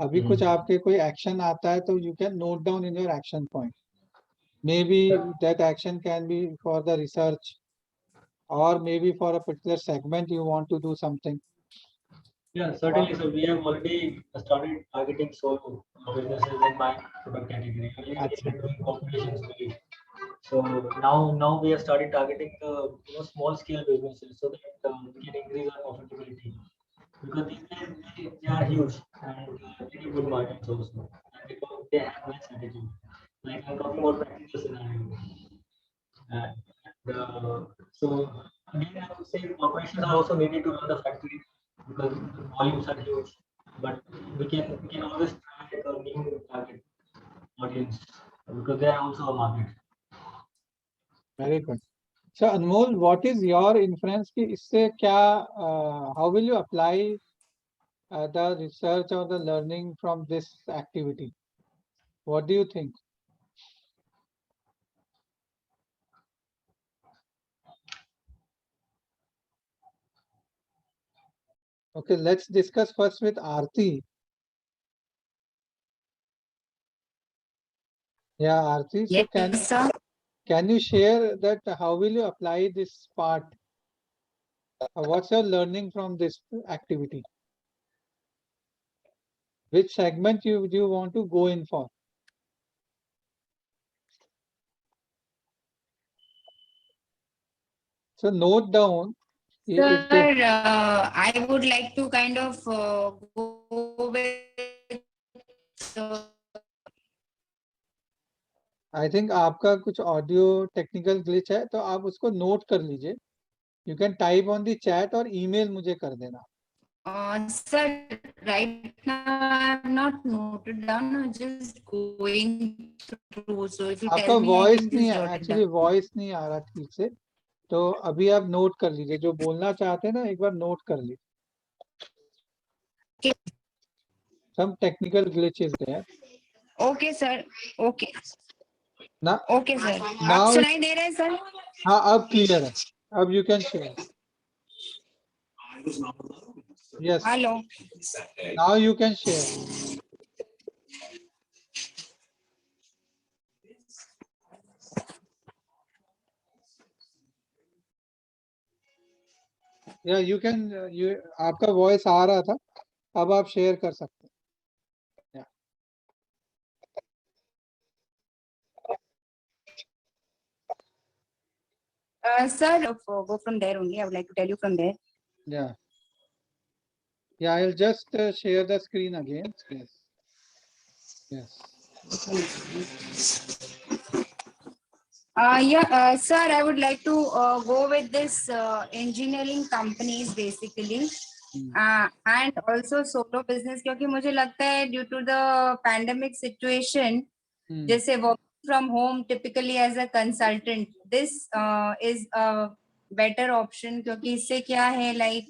अभी कुछ आपके कोई action आता है तो you can note down in your action point. Maybe that action can be for the research or maybe for a particular segment you want to do something. Yeah, certainly. So we have already started targeting solo businesses in my product category. Earlier we were doing corporations only. So now we have started targeting the small scale businesses so that we can increase our profitability. Because these guys they are huge and they do good margins also. And because they have nice attitude. Like I'm talking about practical scenario. So again, I would say corporations are also needed to run the factory because the volumes are huge. But we can always try a new target audience because they are also a market. Very good. So Anmol, what is your inference कि इससे क्या how will you apply the research or the learning from this activity? What do you think? Okay, let's discuss first with Aarti. Yeah, Aarti. So Yes, sir. can you share that how will you apply this part? What's your learning from this activity? Which segment do you want to go in for? So note down If Sir, they, I would like to kind of go with I think आपका कुछ audio technical glitch है, तो आप उसको note कर लीजिए. You can type on the chat और email मुझे कर देना. sir, right now I have not noted down. I'm just going through. So if you आपका tell me, I voice can नहीं just है, jot it actually down. Voice नहीं आ रहा ठीक से. तो अभी आप नोट कर लीजिए, जो बोलना चाहते हैं ना, एक बार नोट कर लीजिए. Okay. Some technical glitches there. Okay, sir. Okay. ना Okay, sir. आप now सुनाई दे रहे हैं सर? हाँ, अब क्लियर है. अब you can share. Yes, hello. now you can share. या यू कैन, you आपका वॉइस आ रहा था, अब आप शेयर कर सकते हैं. Sir, go from there only. I would like to tell you from there. Yeah, I'll just share the screen again. Yes. Sir, I would like to go with this engineering companies basically. And also solo business, क्योंकि मुझे लगता है due to the pandemic situation, जैसे work from home typically as a consultant, this is a better option, क्योंकि इससे क्या है like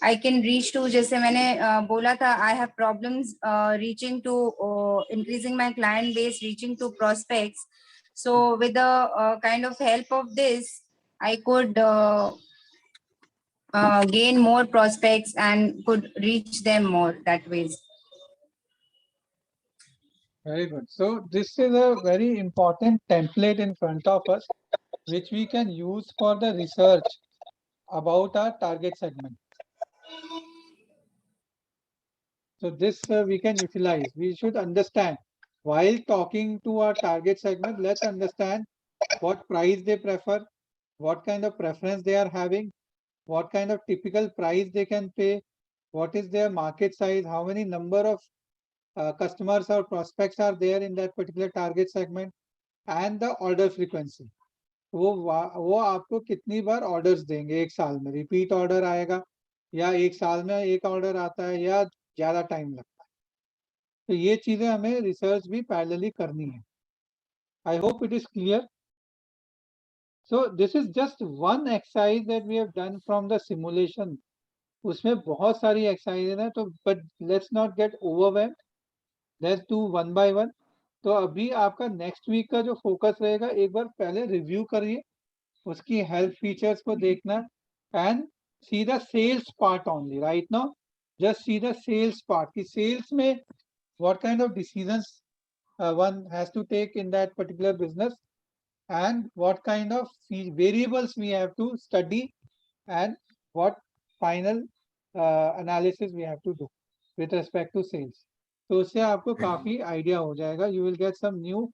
I can reach to, जैसे मैंने बोला था, I have problems reaching to increasing my client base, reaching to prospects. So with the kind of help of this, I could gain more prospects and could reach them more that ways. Very good. So this is a very important template in front of us, which we can use for the research about our target segment. So this we can utilize. We should understand, while talking to our target segment, let's understand what price they prefer, what kind of preference they are having, what kind of typical price they can pay, what is their market size, how many number of customers or prospects are there in that particular target segment, and the order frequency. वो आपको कितनी बार orders देंगे एक साल में, repeat order आएगा या एक साल में एक ऑर्डर आता है या ज्यादा टाइम लगता है. तो ये चीजें हमें रिसर्च भी पैरेलली करनी है. I hope it is clear. So this is just one exercise that we have done from the simulation. उसमें बहुत सारी एक्सरसाइज है, तो but let's not get overwhelmed, let's do one by one. तो अभी आपका नेक्स्ट वीक का जो फोकस रहेगा, एक बार पहले रिव्यू करिए, उसकी हेल्प फीचर्स को देखना, and see the sales part only right now. Just see the sales part की सेल्स में what kind of decisions one has to take in that particular business, and what kind of variables we have to study, and what final analysis we have to do with respect to sales. तो उससे आपको काफी idea हो जाएगा. You will get some new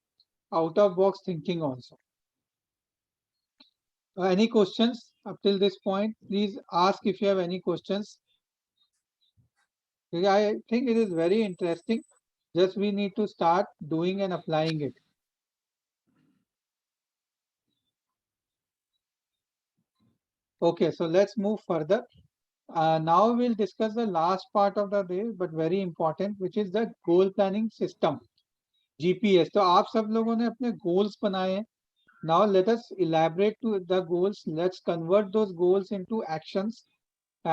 out of box thinking also. Any questions up till this point? Please ask if you have any questions. I think it is very interesting. Just we need to start doing and applying it. Okay, so let's move further. Now we'll discuss the last part of the day, but very important, which is the goal planning system, GPS. तो आप सब लोगों ने अपने goals बनाए हैं. Now let us elaborate to the goals. Let's convert those goals into actions,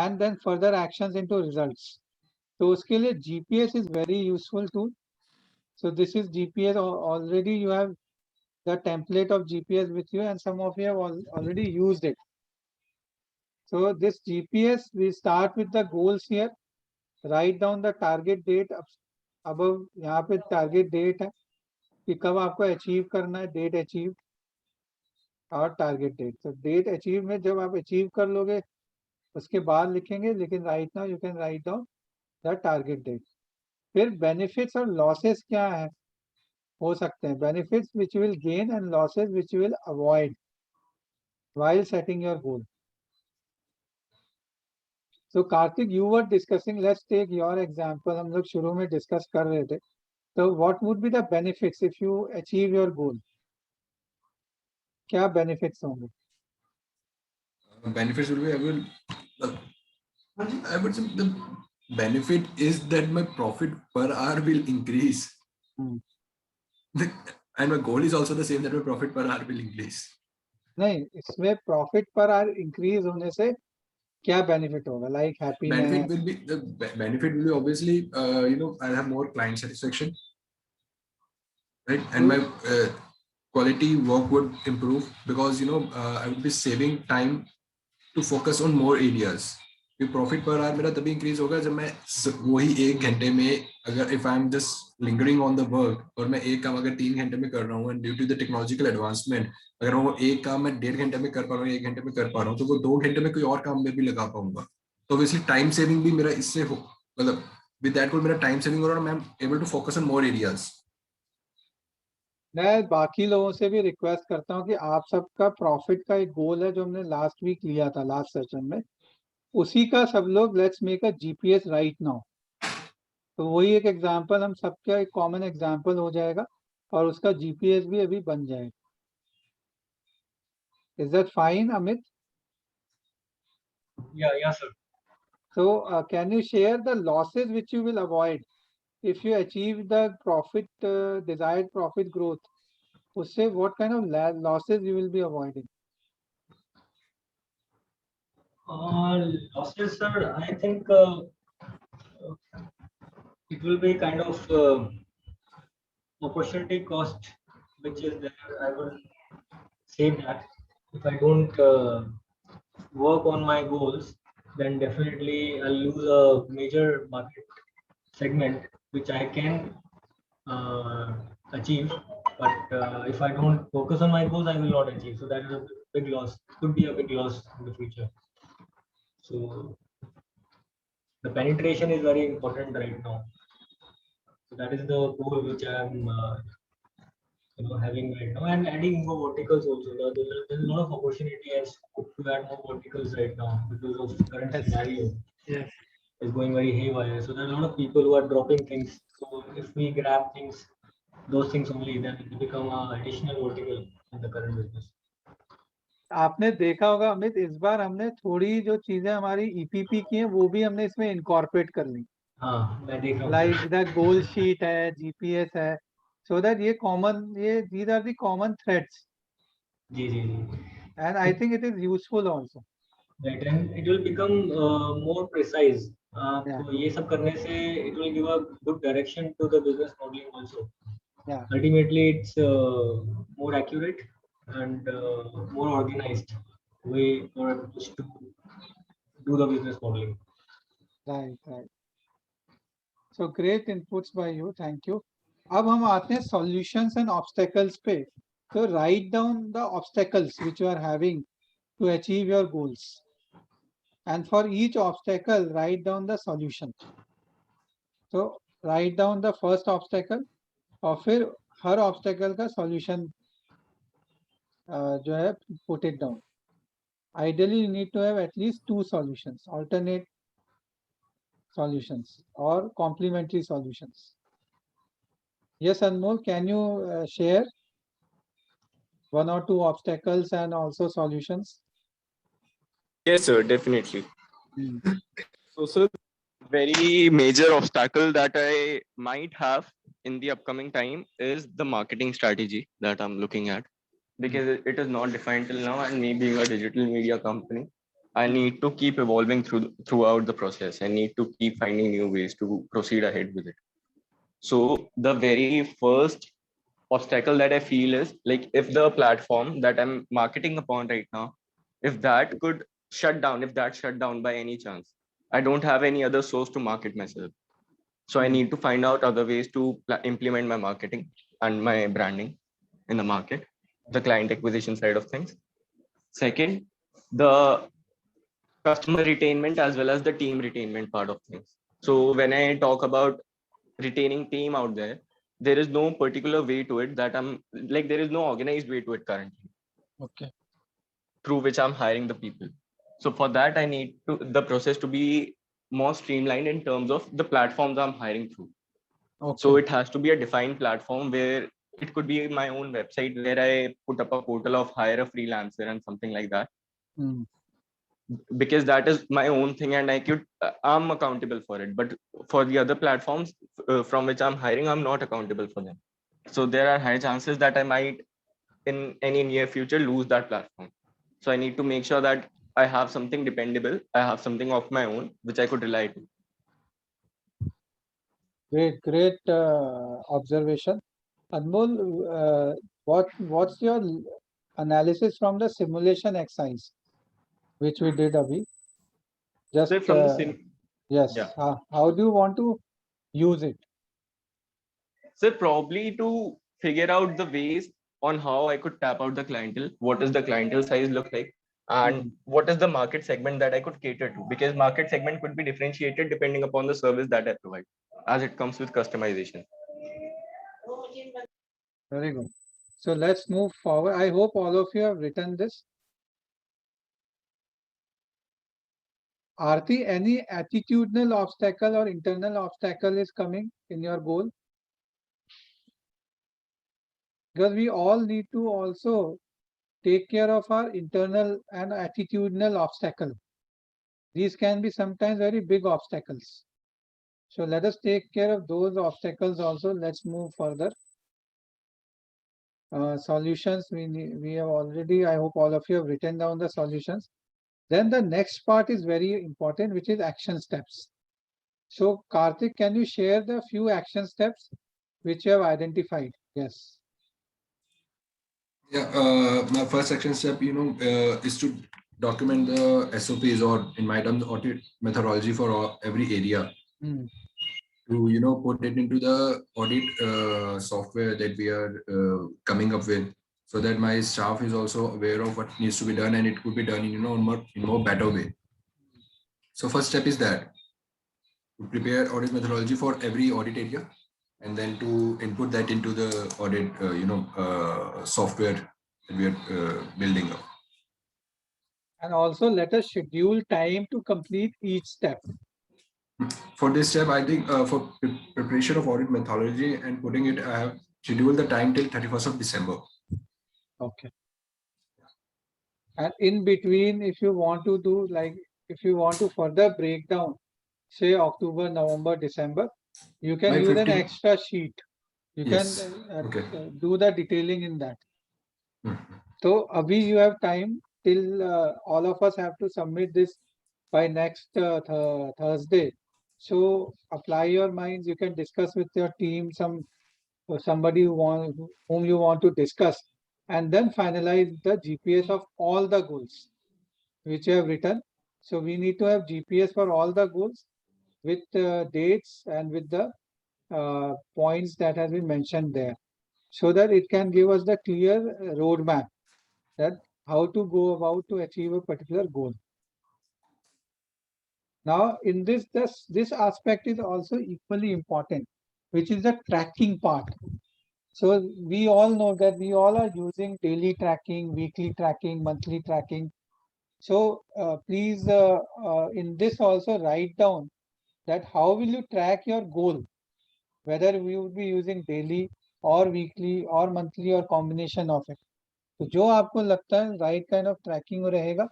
and then further actions into results. तो उसके लिए GPS is very useful tool. So this is GPS. Already you have the template of GPS with you, and some of you have already used it. So this GPS, we start with the goals here. Write down the target date. above यहाँ पे target date है कि कब आपको achieve करना है, date achieved और target date. So date achieve में जब आप achieve कर लोगे उसके बाद लिखेंगे, लेकिन right now you can write down the target date. फिर benefits और losses क्या है हो सकते हैं. Benefits which you will gain and losses which you will avoid while setting your goal. So Karthik, you were discussing, let's take your example. हम लोग शुरू में discuss कर रहे थे. So what would be the benefits if you achieve your goal? क्या benefits होंगे? Benefits will be I would say the benefit is that my profit per hour will increase. And my goal is also the same, that my profit per hour will increase. नहीं, इसमें profit per hour increase होने से क्या benefit होगा? Like happiness. Benefit will be obviously, I'll have more client satisfaction, right? And my quality work would improve because I would be saving time to focus on more areas. कि profit per our मेरा तभी increase होगा जब मैं वही 1 घंटे में, अगर if I am just lingering on the work, और मैं एक काम अगर 3 घंटे में कर रहा हूँ, and due to the technological advancement अगर वो एक काम मैं 1.5 घंटे में कर पा रहा हूँ, 1 घंटे में कर पा रहा हूँ, तो वो 2 घंटे में कोई और काम में भी लगा पाऊंगा. तो ऑब्वियसली टाइम सेविंग भी मेरा इससे हो, मतलब विद दैट गोल मेरा टाइम सेविंग हो रहा है, मैं am able to focus on more areas. मैं बाकी लोगों से भी रिक्वेस्ट करता हूँ कि आप सबका प्रॉफिट का एक गोल है जो हमने लास्ट वीक लिया था, लास्ट सेशन में, उसी का सब लोग let's make a GPS right now. तो वही एक एग्जांपल हम सबका एक कॉमन एग्जांपल हो जाएगा और उसका जीपीएस भी अभी बन जाएगा. Is that fine Amit? Yeah, sir. So can you share the losses which you will avoid if you achieve the profit, desired profit growth? Usse what kind of losses you will be avoiding? Losses, sir. I think it will be kind of opportunity cost, which is there. I will say that if I don't work on my goals, then definitely I'll lose a major market segment which I can achieve. But if I don't focus on my goals, I will not achieve. So that is a big loss. Could be a big loss in the future. So the penetration is very important right now. So that is the goal which I am having right now, and adding more verticals also. There's a lot of opportunity and scope to add more verticals right now because of the current scenario. Yes. Is going very haywire. So there are a lot of people who are dropping things. So if we grab things, those things only, then it will become an additional vertical in the current business. आपने देखा होगा अमित, इस बार हमने थोड़ी जो चीजें हमारी EPP की हैं वो भी हमने इसमें इनकॉर्पोरेट कर ली. हाँ, मैं देख रहा हूँ. लाइक द गोल शीट है, जीपीएस है, सो दैट ये कॉमन, ये these are the common threads. जी. And I think it is useful also. Right, and it will become more precise. Yeah. तो ये सब करने से it will give a good direction to the business modeling also. Yeah. Ultimately, it's more accurate and more organized way for us to do the business modeling. Right. So great inputs by you. Thank you. अब हम आते हैं solutions and obstacles पे. So write down the obstacles which you are having to achieve your goals. And for each obstacle, write down the solution. So write down the first obstacle और फिर हर obstacle का solution जो है put it down. Ideally, you need to have at least 2 solutions, alternate solutions or complementary solutions. Yes, Anmol, can you share 1 or 2 obstacles and also solutions? Yes, sir, definitely. So, sir, very major obstacle that I might have in the upcoming time is the marketing strategy that I'm looking at, because it is not defined till now, and me being a digital media company, I need to keep evolving throughout the process. I need to keep finding new ways to proceed ahead with it. So the very first obstacle that I feel is, like, if the platform that I'm marketing upon right now, if that could shut down, if that shut down by any chance, I don't have any other source to market myself. So I need to find out other ways to implement my marketing and my branding in the market, the client acquisition side of things. Second, the customer retainment as well as the team retainment part of things. So when I talk about retaining team out there, there is no particular way to it that there is no organized way to it currently. Okay. Through which I'm hiring the people. So for that, I need the process to be more streamlined in terms of the platforms I'm hiring through. Okay. So it has to be a defined platform where it could be my own website where I put up a portal of hire a freelancer and something like that. Because that is my own thing and I'm accountable for it. But for the other platforms from which I'm hiring, I'm not accountable for them. So there are high chances that I might in any near future lose that platform. So I need to make sure that I have something dependable. I have something of my own which I could rely to. Great observation. Anmol, what's your analysis from the simulation exercise which we did, Abhi? Just So from the yes. yeah. How do you want to use it? So probably to figure out the ways on how I could tap out the clientele. What does the clientele size look like? And what is the market segment that I could cater to? Because market segment could be differentiated depending upon the service that I provide, as it comes with customization. Very good. So let's move forward. I hope all of you have written this. Aarti, any attitudinal obstacle or internal obstacle is coming in your goal? Because we all need to also take care of our internal and attitudinal obstacle. These can be sometimes very big obstacles. So let us take care of those obstacles also. Let's move further. Solutions, we have already, I hope all of you have written down the solutions. Then the next part is very important, which is action steps. So Karthik, can you share the few action steps which you have identified? Yes. Yeah, my first action step, is to document the SOPs, or in my terms, audit methodology for every area. To put it into the audit software that we are coming up with, so that my staff is also aware of what needs to be done, and it could be done in more better way. So first step is that to prepare audit methodology for every audit area, and then to input that into the audit software that we are building up. And also let us schedule time to complete each step. For this step, I think for preparation of audit methodology and putting it, I have scheduled the time till 31st of December. Okay. And in between, if you want to do if you want to further break down, say October, November, December, you can use an extra sheet. You can do the detailing in that. So Abhi, you have time till all of us have to submit this by next Thursday. So apply your minds. You can discuss with your team, somebody whom you want to discuss, and then finalize the GPS of all the goals which you have written. So we need to have GPS for all the goals with dates and with the points that has been mentioned there, so that it can give us the clear roadmap that how to go about to achieve a particular goal. Now, in this aspect is also equally important, which is the tracking part. So we all know that we all are using daily tracking, weekly tracking, monthly tracking. So please, in this also write down that how will you track your goal, whether we would be using daily or weekly or monthly or combination of it. तो जो आपको लगता है right kind of tracking रहेगा,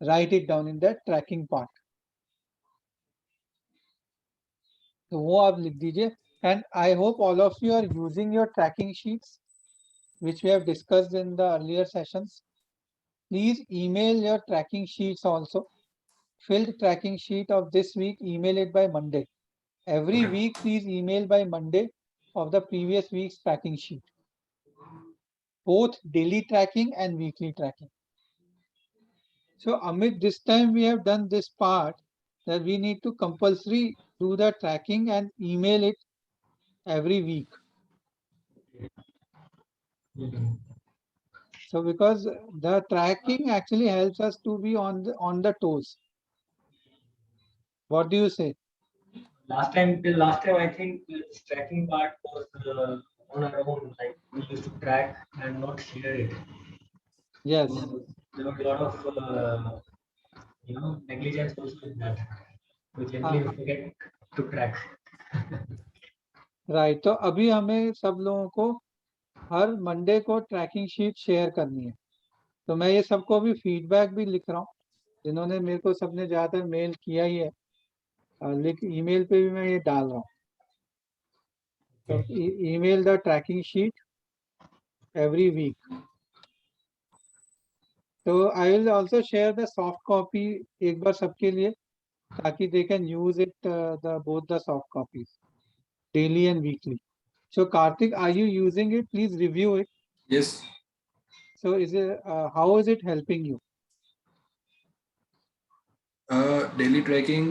write it down in that tracking part. तो वो आप लिख दीजिए. And I hope all of you are using your tracking sheets, which we have discussed in the earlier sessions. Please email your tracking sheets also. Filled tracking sheet of this week, email it by Monday. Every week, please email by Monday of the previous week's tracking sheet. Both daily tracking and weekly tracking. So Amit, this time we have done this part that we need to compulsory do the tracking and email it every week. So because the tracking actually helps us to be on the toes. What do you say? Last time I think this tracking part was on our own. Like we used to track and not share it. Yes. So there were a lot of negligence also in that. We generally forget to track. Right, तो अभी हमें सब लोगों को हर Monday को trekking sheet share करनी है। तो मैं ये सबको अभी फीडबैक भी लिख रहा हूँ, जिन्होंने मेरे को सबने ज़्यादातर मेल किया ही है, ईमेल पे भी मैं ये डाल रहा हूँ। तो email the tracking sheet every week. तो I will also share the soft copy एक बार सबके लिए, ताकि they can use it the both the soft copies daily and weekly. So Karthik, are you using it? Please review it. Yes. So is it how is it helping you? Daily tracking,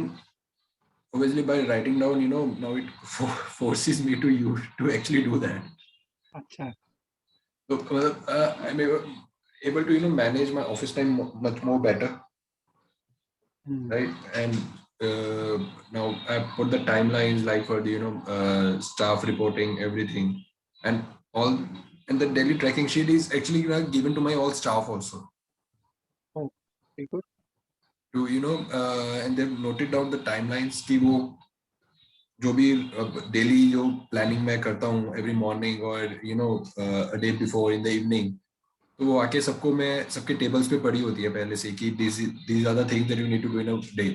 obviously by writing down, now it forces me to actually do that. अच्छा. So I'm able to manage my office time much more better, right? And now I put the timelines like for the staff reporting everything, and all, and the daily tracking sheet is actually given to my all staff also. Oh, very good. To and they've noted down the timelines कि वो जो भी daily जो planning मैं करता हूँ every morning और a day before in the evening, तो वो आके सबको मैं सबके टेबल्स पे पड़ी होती है पहले से कि these are the things that you need to do in a day.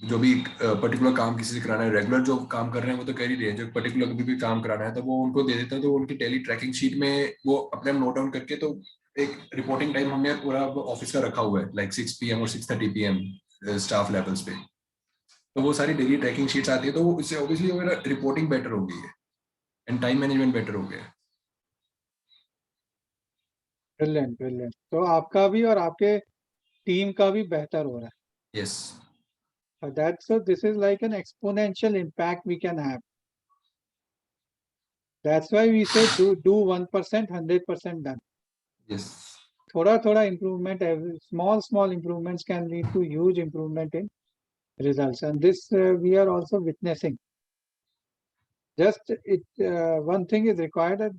जो भी पर्टिकुलर काम किसी से कराना है, रेगुलर जो काम कर रहे हैं वो तो कर ही रहे हैं, जो पर्टिकुलर कभी भी काम कराना है तो वो उनको दे देता है, तो उनकी डेली ट्रैकिंग शीट में वो अपने नोट डाउन करके, तो एक रिपोर्टिंग टाइम हमने पूरा ऑफिस का रखा हुआ है लाइक 6 PM और 6:30 PM स्टाफ लेवल्स पे, तो वो सारी डेली ट्रैकिंग शीट्स आती है, तो इससे ऑब्वियसली मेरा रिपोर्टिंग बेटर हो गई है एंड टाइम मैनेजमेंट बेटर हो गया है। Brilliant, brilliant. तो आपका भी और आपके टीम का भी बेहतर हो रहा है. Yes. So this is like an exponential impact we can have. That's why we say do 1%, 100% done. Yes. थोड़ा improvement, small improvements can lead to huge improvement in results, and this we are also witnessing. Just one thing is required, that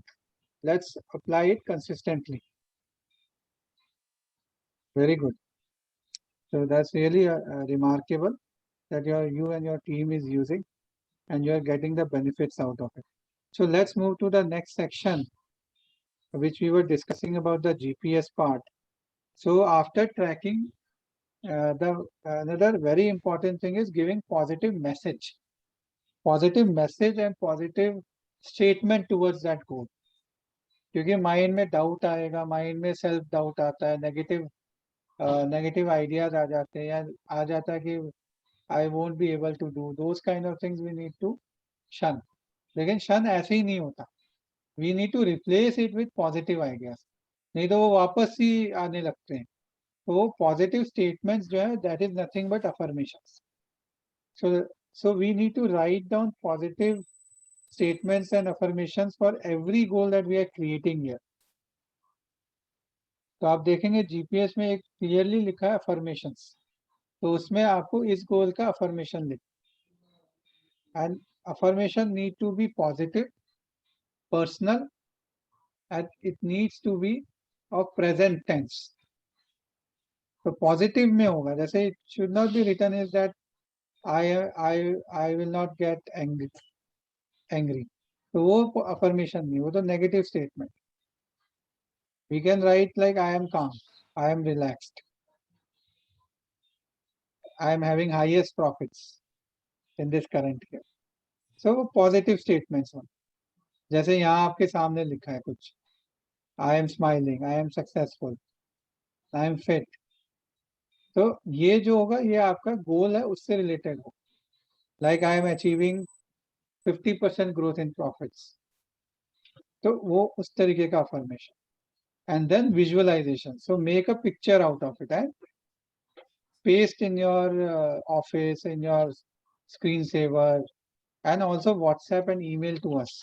let's apply it consistently. Very good. So that's really remarkable that you and your team is using, and you are getting the benefits out of it. So let's move to the next section, which we were discussing about the GPS part. So after tracking, another very important thing is giving positive message and positive statement towards that goal. क्योंकि mind में doubt आएगा, mind में self doubt आता है, negative ideas आ जाते हैं, या आ जाता है कि I won't be able to do those kind of things, we need to shun. लेकिन शन ऐसे ही नहीं होता, we need to replace it with positive ideas, नहीं तो वो वापस ही आने लगते हैं. तो पॉजिटिव स्टेटमेंट्स जो है, that is nothing but affirmations. So we need to write down positive statements and affirmations for every goal that we are creating here. तो आप देखेंगे जीपीएस में एक क्लियरली लिखा है अफर्मेशंस, तो उसमें आपको इस गोल का अफर्मेशन लिख, and affirmation need to be positive, personal, and it needs to be of present tense. तो पॉजिटिव में होगा, जैसे it should not be written is that I will not get angry, तो वो अफर्मेशन नहीं, वो तो negative statement. We can write like I am calm, I am relaxed, I am having highest profits in this current year. So positive statements one. जैसे यहाँ आपके सामने लिखा है कुछ, I am smiling, I am successful, I am fit. तो ये जो होगा, ये आपका गोल है, उससे रिलेटेड हो. Like I am achieving 50% growth in profits. तो वो उस तरीके का affirmation. And then visualization. So make a picture out of it and paste in your office, in your screensaver, and also WhatsApp and email to us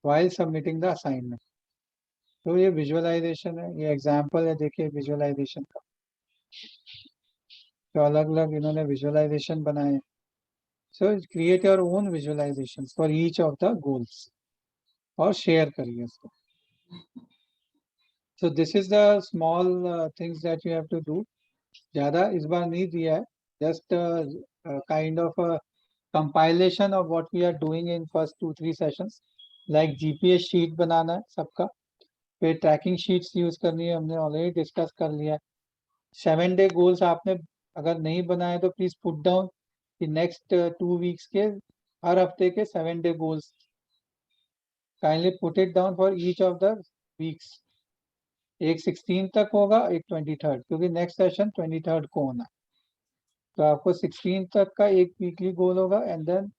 while submitting the assignment. तो ये visualization है, ये example है, देखिए visualization का. तो अलग अलग इन्होंने visualization बनाए. So create your own visualizations for each of the goals और share करिए इसको. So this is the small things that you have to do. ज़्यादा इस बार नहीं दिया है. Just kind of a compilation of what we are doing in first 2-3 sessions. Like GPS sheet बनाना है सबका. फिर tracking sheets use करनी है, हमने already discuss कर लिया है. 7-day goals आपने अगर नहीं बनाए तो please put down कि next 2 weeks के हर हफ्ते के 7-day goals. Kindly put it down for each of the weeks. एक 16 तक होगा, एक 23rd, क्योंकि नेक्स्ट सेशन 23rd को होना है. तो आपको 16 तक का एक वीकली गोल होगा and then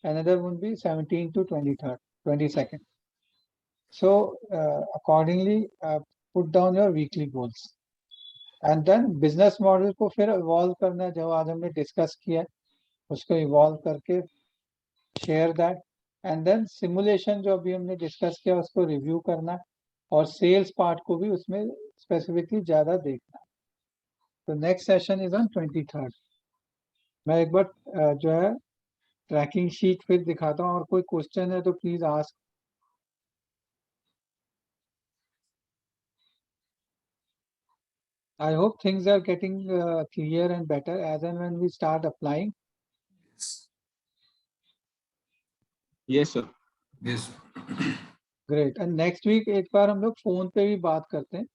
another would be 17 to 23rd, 22nd. So accordingly put down your weekly goals. And then business model को फिर evolve करना है, जो आज हमने डिस्कस किया है उसको evolve करके share that. And then simulation जो अभी हमने डिस्कस किया उसको रिव्यू करना है और सेल्स पार्ट को भी उसमें स्पेसिफिकली ज्यादा देखना है. तो next session is on 23rd. मैं एक बार जो है ट्रैकिंग शीट फिर दिखाता हूँ और कोई क्वेश्चन है तो please ask. I hope things are getting clear and better as and when we start applying. Yes, sir. Yes. Great. And next week एक बार हम लोग फोन पे भी बात करते हैं.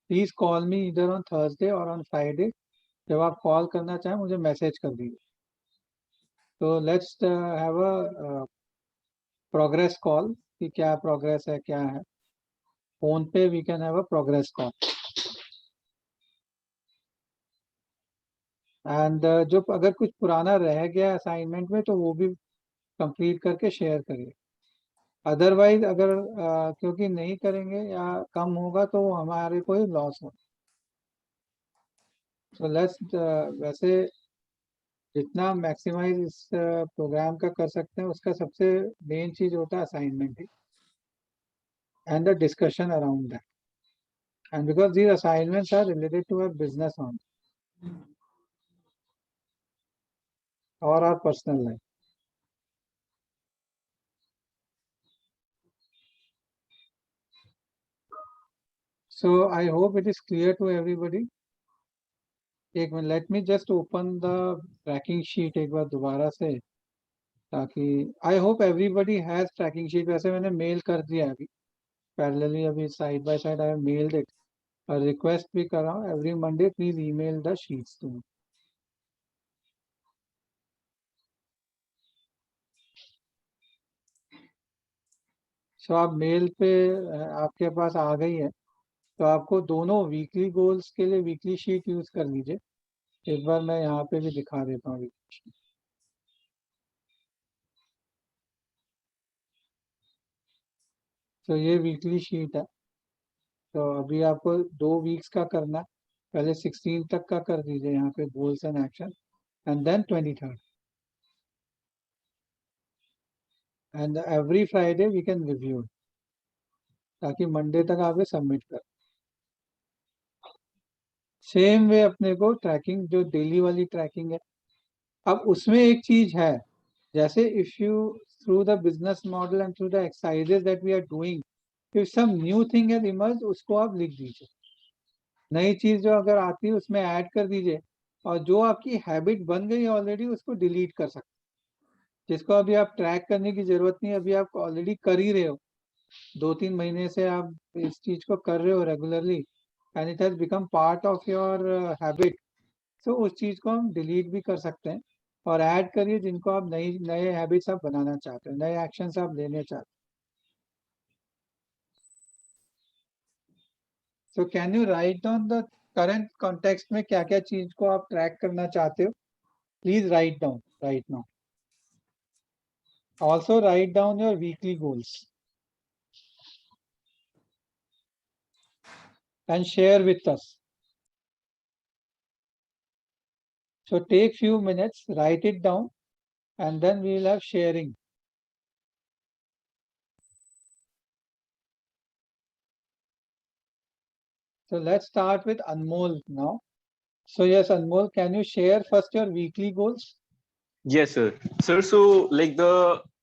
Please call me either on Thursday or on Friday. जब आप कॉल करना चाहें मुझे मैसेज कर दीजिए. तो let's have a progress call कि क्या प्रोग्रेस है क्या है. फोन पे we can have a progress call. And जो अगर कुछ पुराना रह गया असाइनमेंट में तो वो भी कंप्लीट करके शेयर करिए. अदरवाइज अगर क्योंकि नहीं करेंगे या कम होगा तो हमारे को ही लॉस हो. सो लेट्स वैसे जितना मैक्सिमाइज इस प्रोग्राम का कर सकते हैं उसका सबसे मेन चीज होता है असाइनमेंट ही and the discussion around that. And because these assignments are related to our business on और our personal life. So I hope it is clear to everybody. एक minute, let me just open the tracking sheet एक बार दोबारा से ताकि I hope everybody has tracking sheet. वैसे मैंने mail कर दिया है अभी parallelly, अभी side by side I have mailed it. और रिक्वेस्ट भी कर रहा हूँ every Monday please email the sheets to me. So आप मेल पे आपके पास आ गई है तो आपको दोनों वीकली गोल्स के लिए वीकली शीट यूज कर लीजिए. एक बार मैं यहाँ पे भी दिखा देता हूँ. तो ये वीकली शीट है. तो अभी आपको 2 वीक्स का करना है. पहले 16 तक का कर दीजिए यहाँ पे goals and action and then 23rd. And every Friday we can review ताकि मंडे तक आप सबमिट कर. सेम वे अपने को ट्रैकिंग जो डेली वाली ट्रैकिंग है. अब उसमें एक चीज है जैसे if you through the business model and through the exercises that we are doing if some new thing has emerged उसको आप लिख दीजिए. नई चीज जो अगर आती है उसमें ऐड कर दीजिए और जो आपकी हैबिट बन गई ऑलरेडी उसको डिलीट कर सकते. जिसको अभी आप ट्रैक करने की जरूरत नहीं, अभी आप ऑलरेडी कर ही रहे हो. 2-3 महीने से आप इस चीज को कर रहे हो regularly and it has become part of your habit. तो उस चीज को हम डिलीट भी कर सकते हैं और ऐड करिए जिनको आप नए हैबिट्स आप बनाना चाहते हो, नए एक्शंस आप लेने चाहते हो. So can you write down the current context में क्या क्या चीज को आप ट्रैक करना चाहते हो. Please write down right now. Also write down your weekly goals and share with us. So take few minutes, write it down, and then we will have sharing. So let's start with Anmol now. So yes, Anmol, can you share first your weekly goals? Yes, sir. Sir, so like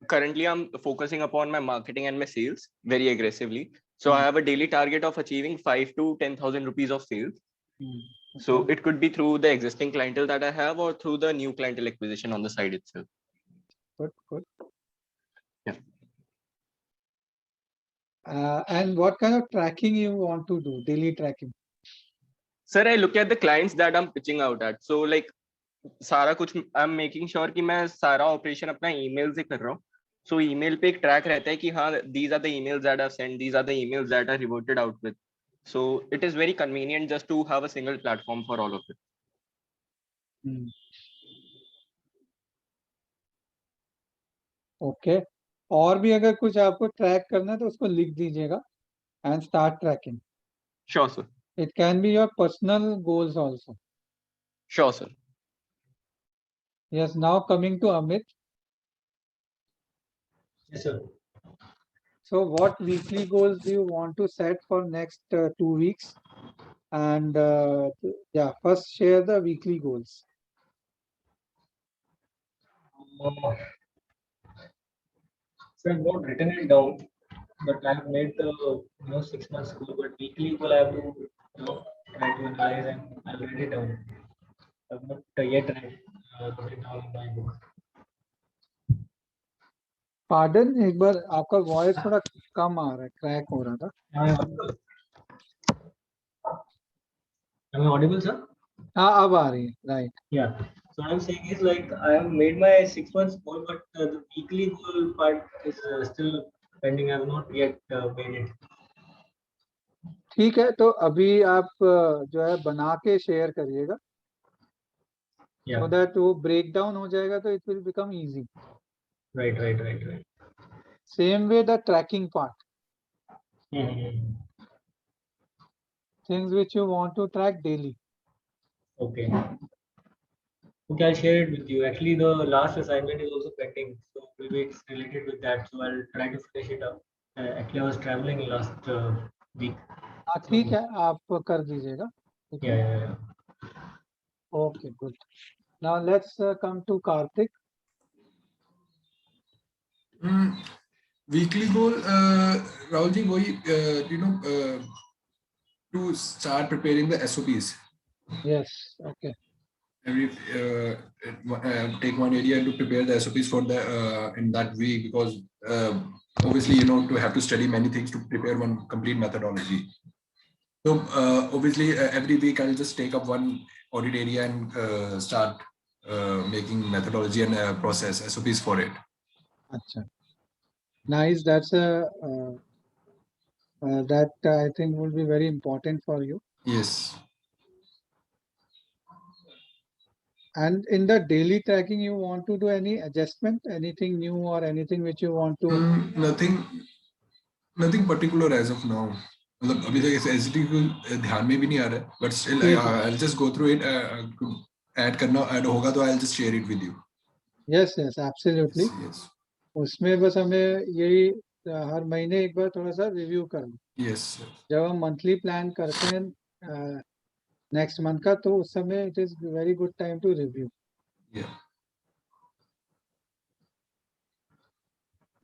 currently I'm focusing upon my marketing and my sales very aggressively. So I have a daily target of achieving 5 to 10,000 rupees of sales. So Okay. it could be through the existing clientele that I have or through the new clientele acquisition on the side itself. Good. Yeah. And what kind of tracking you want to do? Daily tracking. Sir, I look at the clients that I'm pitching out at. So like सारा कुछ I'm making sure कि मैं सारा operation अपना email से कर रहा हूँ. So email पे एक track रहता है कि हाँ, these are the emails that I've sent, these are the emails that I reverted out with. So it is very convenient just to have a single platform for all of it. Okay और भी अगर कुछ आपको track करना है तो उसको लिख दीजिएगा and start tracking. Sure, sir. It can be your personal goals also. Sure, sir. Yes, now coming to Amit. Yes, sir. So what weekly goals do you want to set for next 2 weeks? And yeah, first share the weekly goals. So I've not written it down, but I've made the 6 months goal, but weekly goal I have to try to analyze and I'll write it down. I've not yet written it down in my book. Pardon, एक बार आपका voice थोड़ा कम आ रहा है, crack हो रहा था. Am I audible, sir? हाँ अब आ रही है, right. Yeah. So what I'm saying is like I have made my 6 months goal, but the weekly goal part is still pending. I have not yet made it. ठीक है, तो अभी आप जो है बना के शेयर करिएगा. Yeah. So that वो break down हो जाएगा तो it will become easy. Right. Same way the tracking part. Mm-hmm. Things which you want to track daily. Okay, I'll share it with you. Actually, the last assignment is also pending, so maybe it's related with that. So I'll try to finish it up. Actually, I was traveling last week. हाँ ठीक है, आप कर दीजिएगा. Yeah. Okay, good. Now let's come to Karthik. Weekly goal, Rahul ji, to start preparing the SOPs. Yes, okay. Every take one area to prepare the SOPs for the in that week, because obviously to have to study many things to prepare one complete methodology. So obviously every week I'll just take up one audit area and start making methodology and process SOPs for it. Achha. Nice. That's that I think will be very important for you. Yes. And in the daily tracking, you want to do any adjustment, anything new or anything which you want to? Nothing particular as of now. मतलब अभी तक ऐसे SD को ध्यान में भी नहीं आ रहा है, but still I'll just go through it. Add होगा तो I'll just share it with you. Yes, absolutely. Yes. उसमें बस हमें यही हर महीने एक बार थोड़ा सा रिव्यू करना. Yes. जब हम मंथली प्लान करते हैं नेक्स्ट मंथ का, तो उस समय it is very good time to review. Yeah.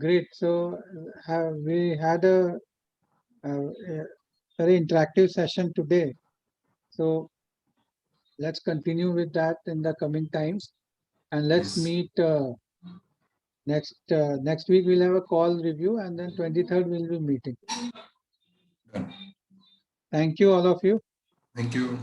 Great. So we had a very interactive session today. So let's continue with that in the coming times, and let's meet next week. We'll have a call review, and then 23rd we'll be meeting. Done. Thank you, all of you. Thank you.